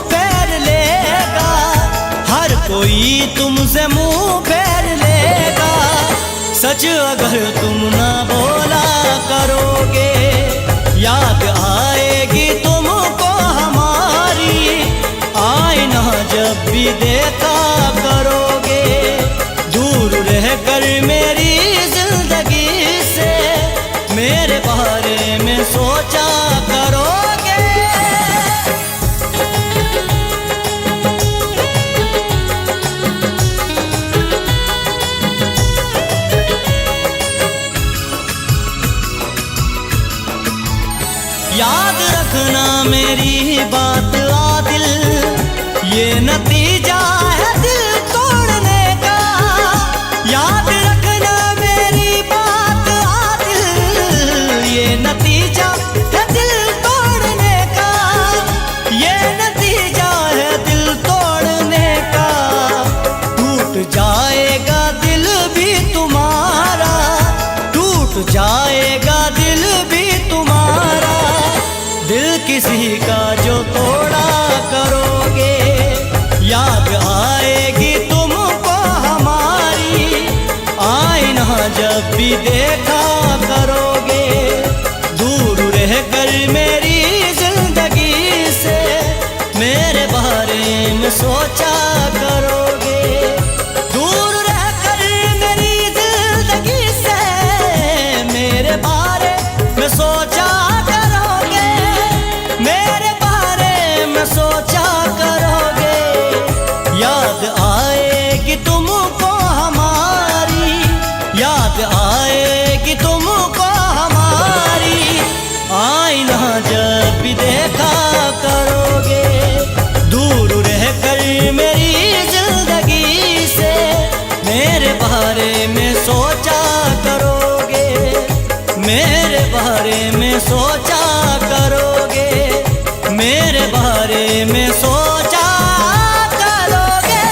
फेर लेगा, हर कोई तुमसे मुंह फेर लेगा। सच अगर तुम ना बोला करोगे, याद आएगी तुमको हमारी, आईना जब भी देखा करोगे। दूर रहकर मेरी जिंदगी से मेरे बारे में सोचा करोगे। याद रखना मेरी बात आदिल, ये नतीजा है दिल तोड़ने का। याद रखना मेरी बात आदिल, ये नतीजा है दिल तोड़ने का। ये नतीजा है दिल तोड़ने का। टूट जाएगा दिल भी तुम्हारा, टूट जाएगा दिल भी तुम्हारा। दिल किसी का जो तोड़ा करोगे, याद आएगी तुमको हमारी, आईना जब भी देखा करोगे। दूर रहकर मेरी जिंदगी से मेरे बारे में सोचा करोगे। दूर रहकर मेरी जिंदगी से मेरे बारे में सोचा करोगे, मेरे बारे में सोचा करोगे। याद आएगी तुमको हमारी, याद आएगी तुमको हमारी, आईना जब भी देखा करोगे। दूर रहकर मेरी जिंदगी से मेरे बारे में सोचा करोगे, मेरे बारे में सोचा करोगे, मेरे बारे में सोचा करोगे।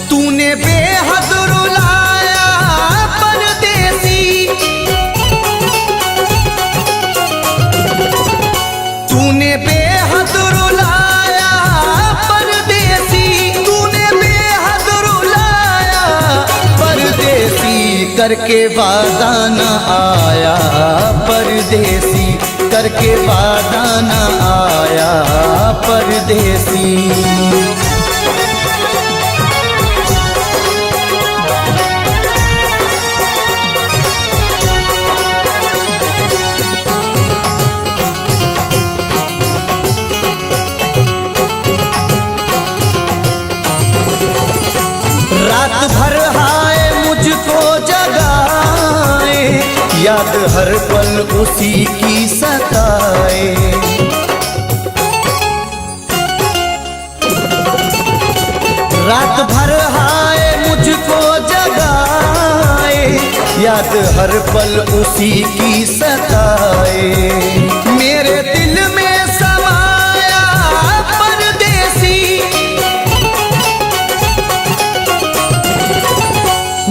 तूने बेहद रुलाया परदेसी, तूने बेहद रुलाया परदेसी, तूने बेहद रुलाया परदेसी। करके वादा न आया परदेसी, करके वादा न आया परदेसी। रात भर हाय मुझको जगाए, याद हर पल उसी की सताए। रात भर हाय मुझको जगाए, याद हर पल उसी की सताए। मेरे दिल में समाया परदेसी,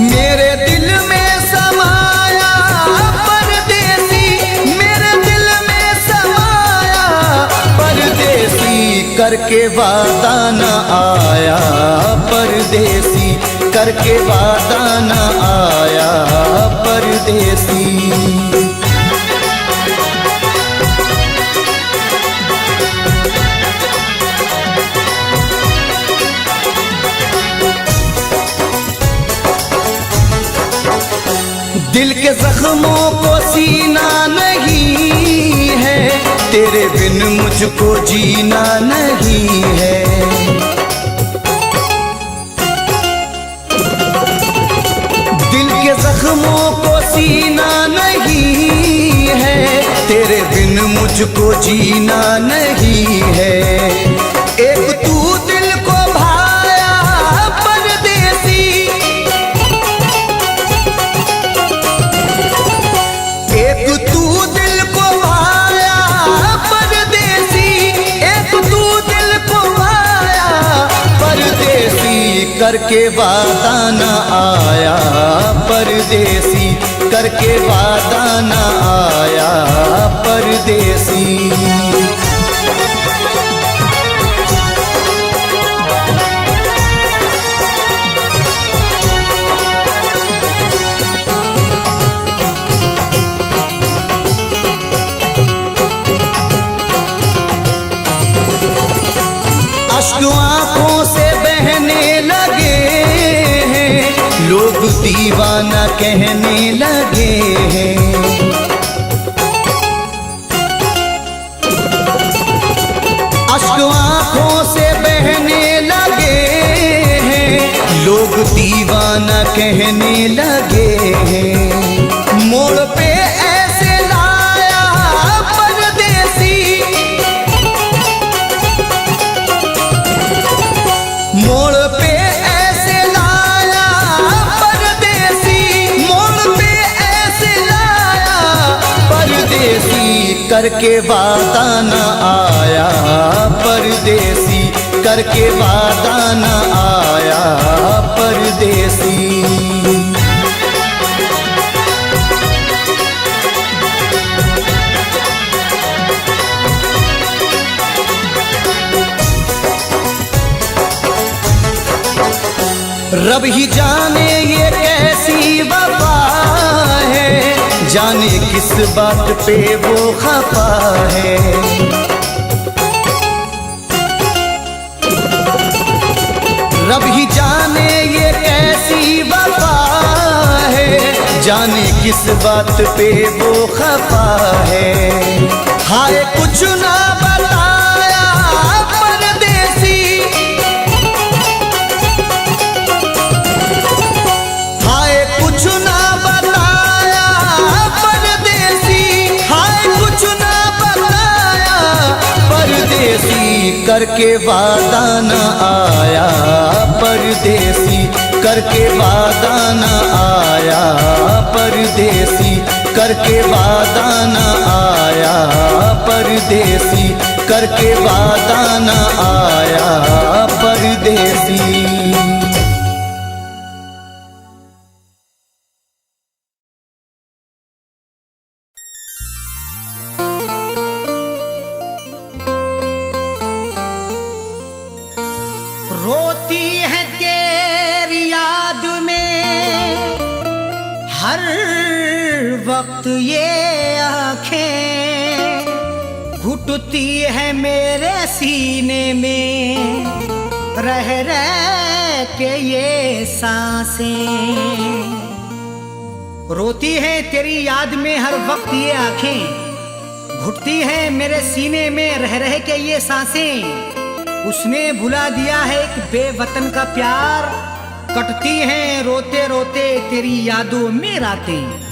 मेरे दिल में समाया परदेसी, मेरे दिल में समाया परदेसी। करके वादा न आया परदेसी, करके वादा न आया परदेसी। दिल के जख्मों को सीना नहीं है, तेरे बिन मुझको जीना नहीं है। दिल के जख्मों को सीना नहीं है, तेरे बिन मुझको जीना नहीं है। एक करके वादा न आया परदेसी, करके वादा न आया परदेसी। अश्क आंखों से बहने लगे हैं, लोग दीवाना कहने लगे हैं। अश्क आंखों से बहने लगे हैं, लोग दीवाना कहने लगे हैं। मोड़ पे ऐसे लाया परदेसी, मोड़ पे ऐसे लाया परदेसी, मोड़ पे ऐसे लाया परदेसी, करके वादा न आया परदेसी, करके वादा न आया परदेसी। रब ही जाने ये कैसी वफा है, जाने किस बात पे वो खफा है। रब ही जाने ये कैसी वफा है, जाने किस बात पे वो खफा है। हाय कुछ ना बताया परदेसी, हाय कुछ ना बताया परदेसी, हाय कुछ ना बताया परदेसी, करके वादा न आया परदेसी, करके वादा न आया परदेसी, करके वादा न आया परदेसी, करके वादा न आया परदेसी। रोती है तेरी याद में हर वक्त ये आँखें, घुटती है मेरे सीने में रह रह के ये सांसें। रोती है तेरी याद में हर वक्त ये आँखें, घुटती है मेरे सीने में रह रह के ये सांसें। उसने भुला दिया है एक बेवतन का प्यार, कटती हैं रोते रोते तेरी यादों में रातें।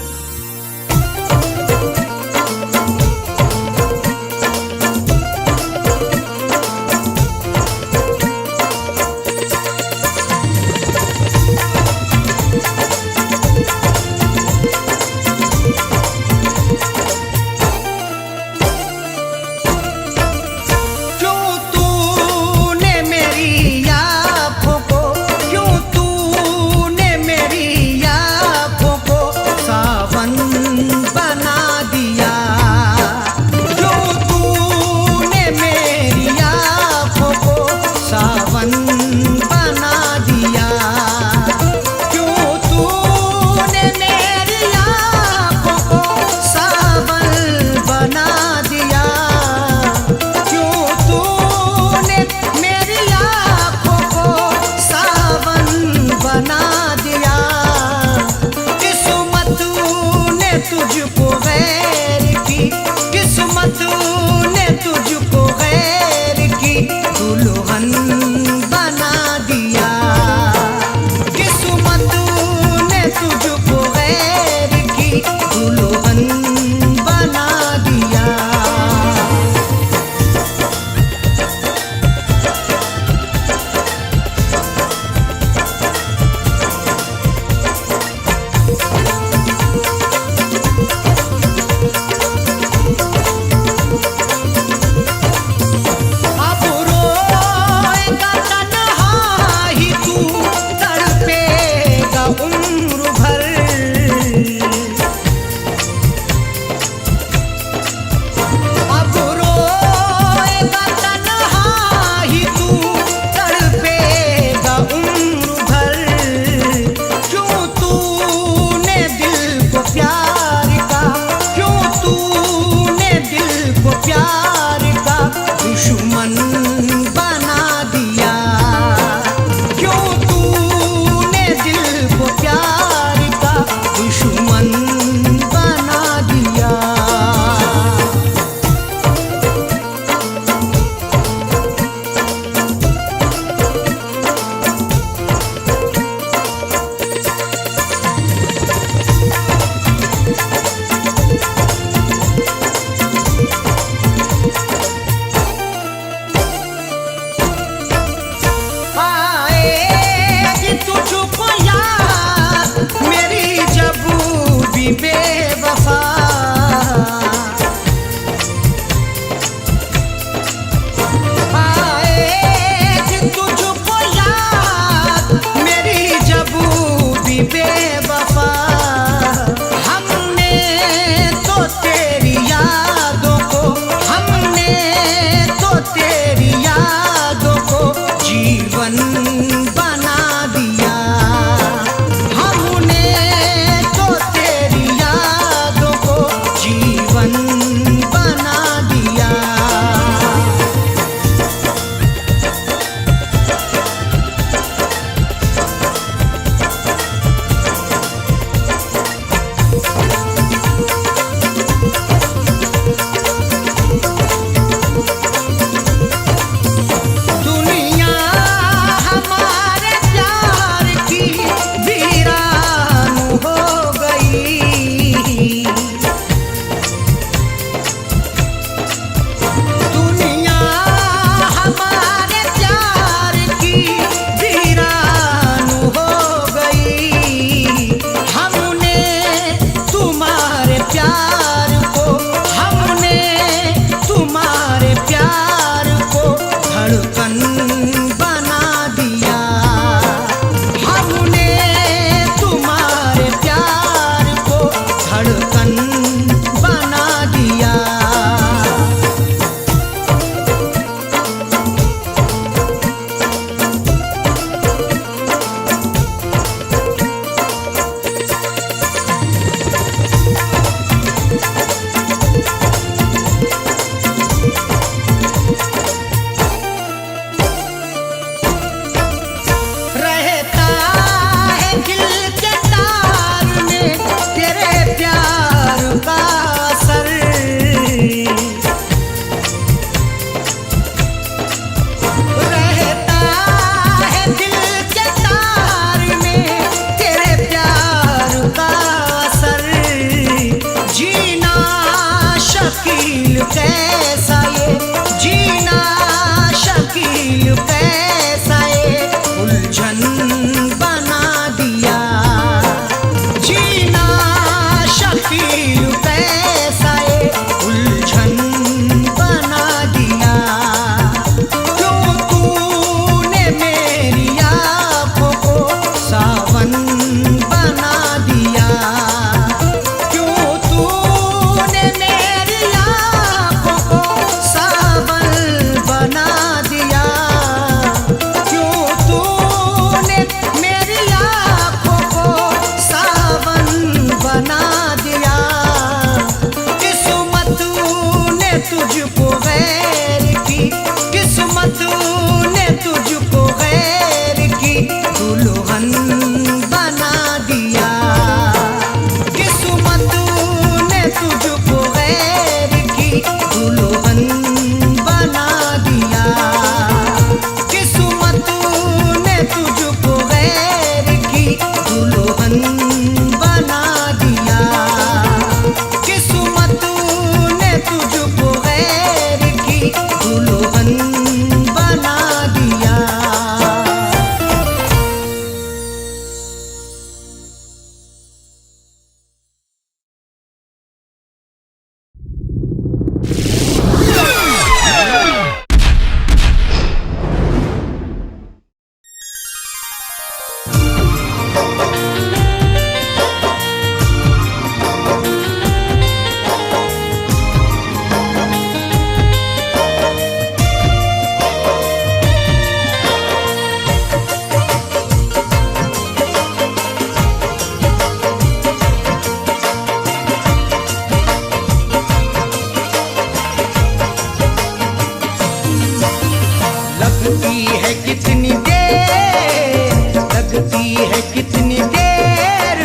है कितनी देर, लगती है कितनी देर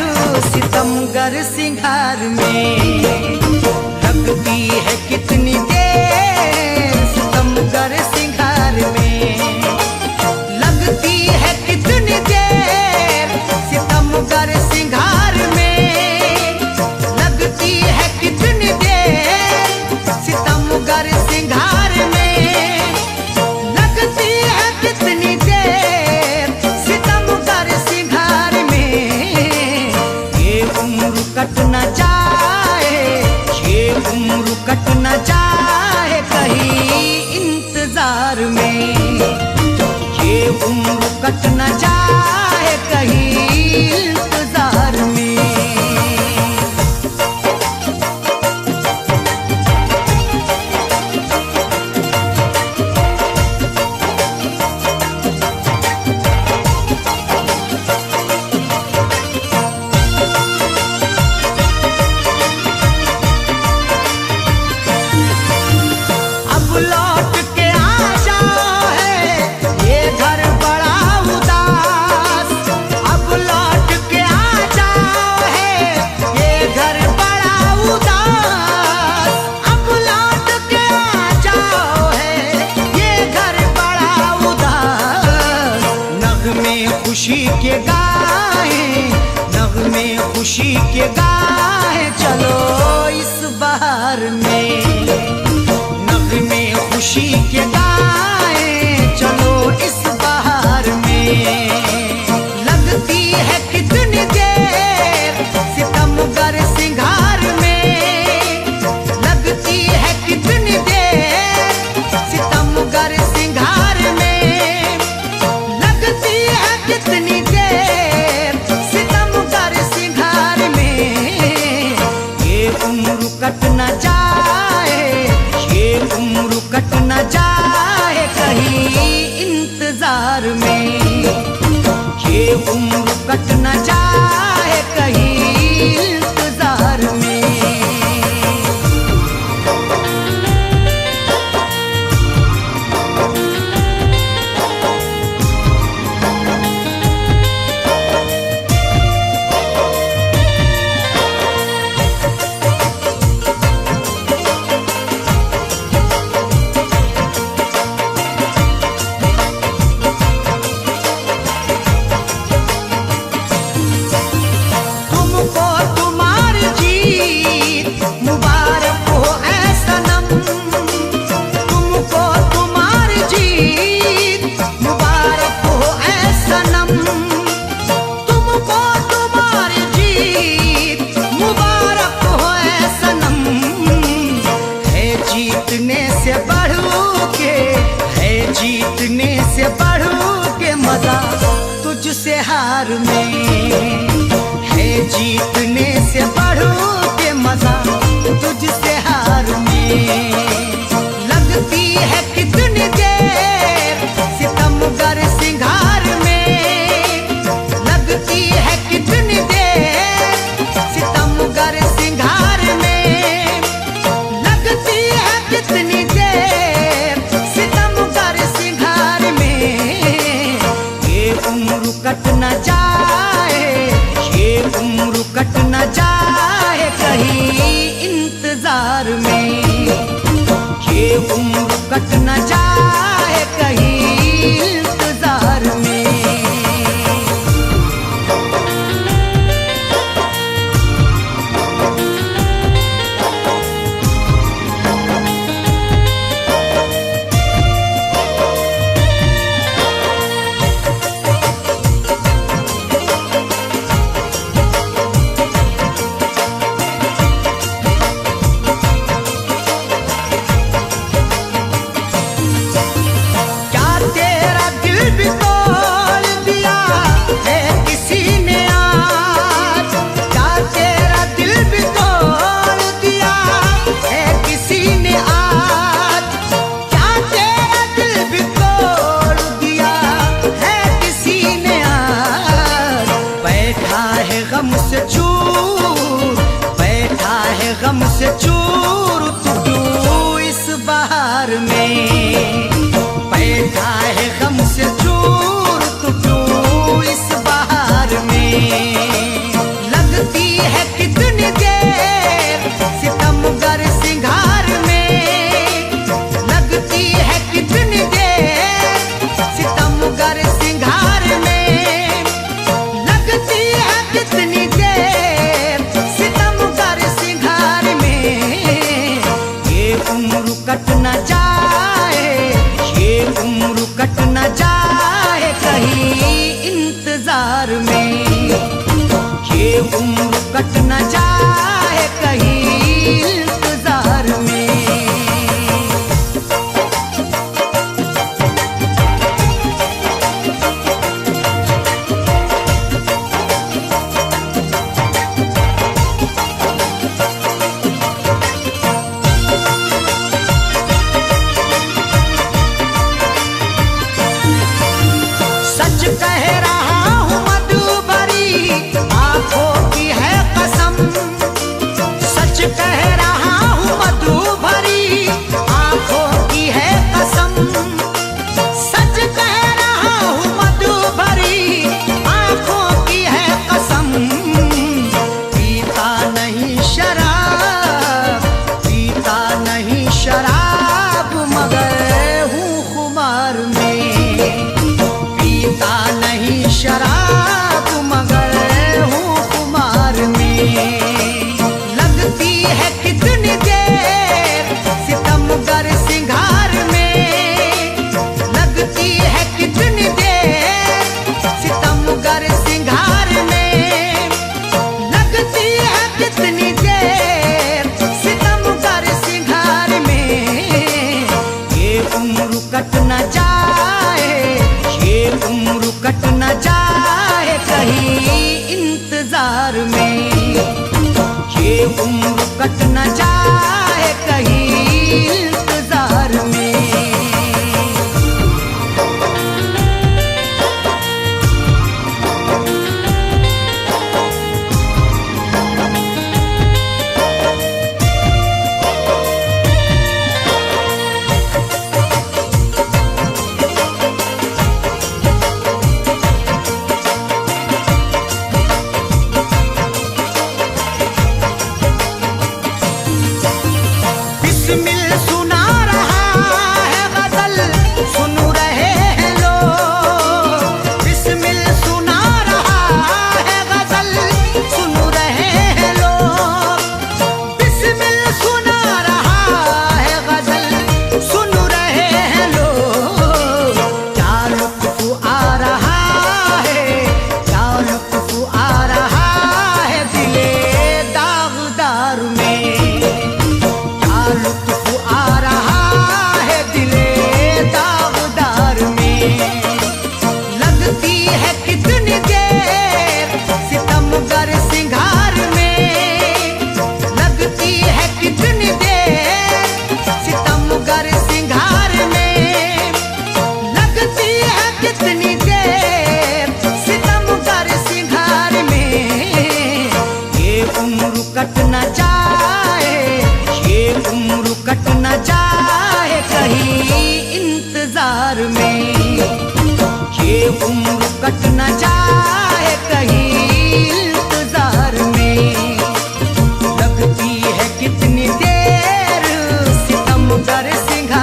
सितमगर सिंगार में, लगती है कितनी देर सितमगर सिंगार में, लगती है कितनी देर सितमगर सिंगार में, लगती है कितनी देर सितमगर सिंगार में, लगती है कितनी देर सितमगर सिंगार में। ये उम्र कट न जाए, ये उम्र कट न जाए कहीं इंतजार में, ये उम्र कट न जाए कहीं इंतजार में। अब लौट के आ जाओ है ये घर बड़ा उदास, अब लौट के आ जाओ है ये घर बड़ा उदास, अब लौट के आ जाओ है ये घर बड़ा उदास। नगमे खुशी के गाए, नगमे खुशी के गाए चलो इस बहार में, नगमे खुशी के गाए चलो इस बहार में। लगती है कितनी देर सितमगर सिंगार में, लगती है कितनी देर सितमगर सिंगार में, लगती है कितनी देर सितमगर सिंगार में। ये उम्र कट न जाए, ये उम्र कट न जाए कहीं इंतजार में, ये उम्र कट न जाए कहीं इंतजार में। तुमको तुम्हारी जीत मुबारक हो ऐ सनम, तुमको तुम्हारी जीत मुबारक हो ऐ सनम, तुमको तुम्हारी जीत मुबारक हो ऐ सनम। है जीतने से बढ़ के, है जीतने से बढ़ के मजा तुझसे हार में, है जीतने से बढ़ के मजा तुझसे हार में। लगती है कितनी देर सितमगर सिंगार में, लगती है कितनी देर सितमगर सिंगार में, लगती है कितनी देर सितमगर सिंगार में। ये उम्र कट न जाए, ये उम्र कट न जाए कहीं इंतजार में, ये उम्र कट न जाए कहीं इंतजार में। गम से चूर तू इस बहार में, बैठा है गम से उम्र कट न जाए कहीं इंतजार में। सच कह रहा हूँ मधुबरी आंखों की है कसम, सच कह रहा हूँ मधुबरी आंखों की है कसम, सच कह रहा हूँ मधुबरी आंखों की है कसम। पीता नहीं शराब, पीता नहीं शराब मगर हूँ खुमार में, पीता नहीं शराब मगर हूँ खुमार में। लगती है कितनी देर सितमगर सिंगार में, लगती है कितनी देर सितमगर सिंगार में, लगती है कितनी देर सितमगर सिंगार में। ये उम्र कट न जाए, ये उम्र कट न जाए कहीं इंतजार में, ये उम्र कट न जाए कहीं इंतजार में। बिस्मिल सुना रहा है गजल सुन रहे हैं लोग, बिस्मिल सुना रहा है गजल सुन रहे हैं लोग, बिस्मिल सुना रहा है गजल सुन रहे हैं लोग। क्या लुत्फ आ रहा है, क्या लुत्फ आ रहा है दिले दागदार में, लुत्फ आ रहा है दिले दागदार में। लगती है कितनी देर सितमगर सिंगार में, लगती है कितनी देर सितमगर सिंगार में, लगती है कितनी देर सितमगर सिंगार में। ये उम्र कट न जाए, ये उम्र कट न जाए कहीं इंतजार में, ये उम्र कट न जाए कहीं इंतजार में। लगती है कितनी देर सितमगर सिंगार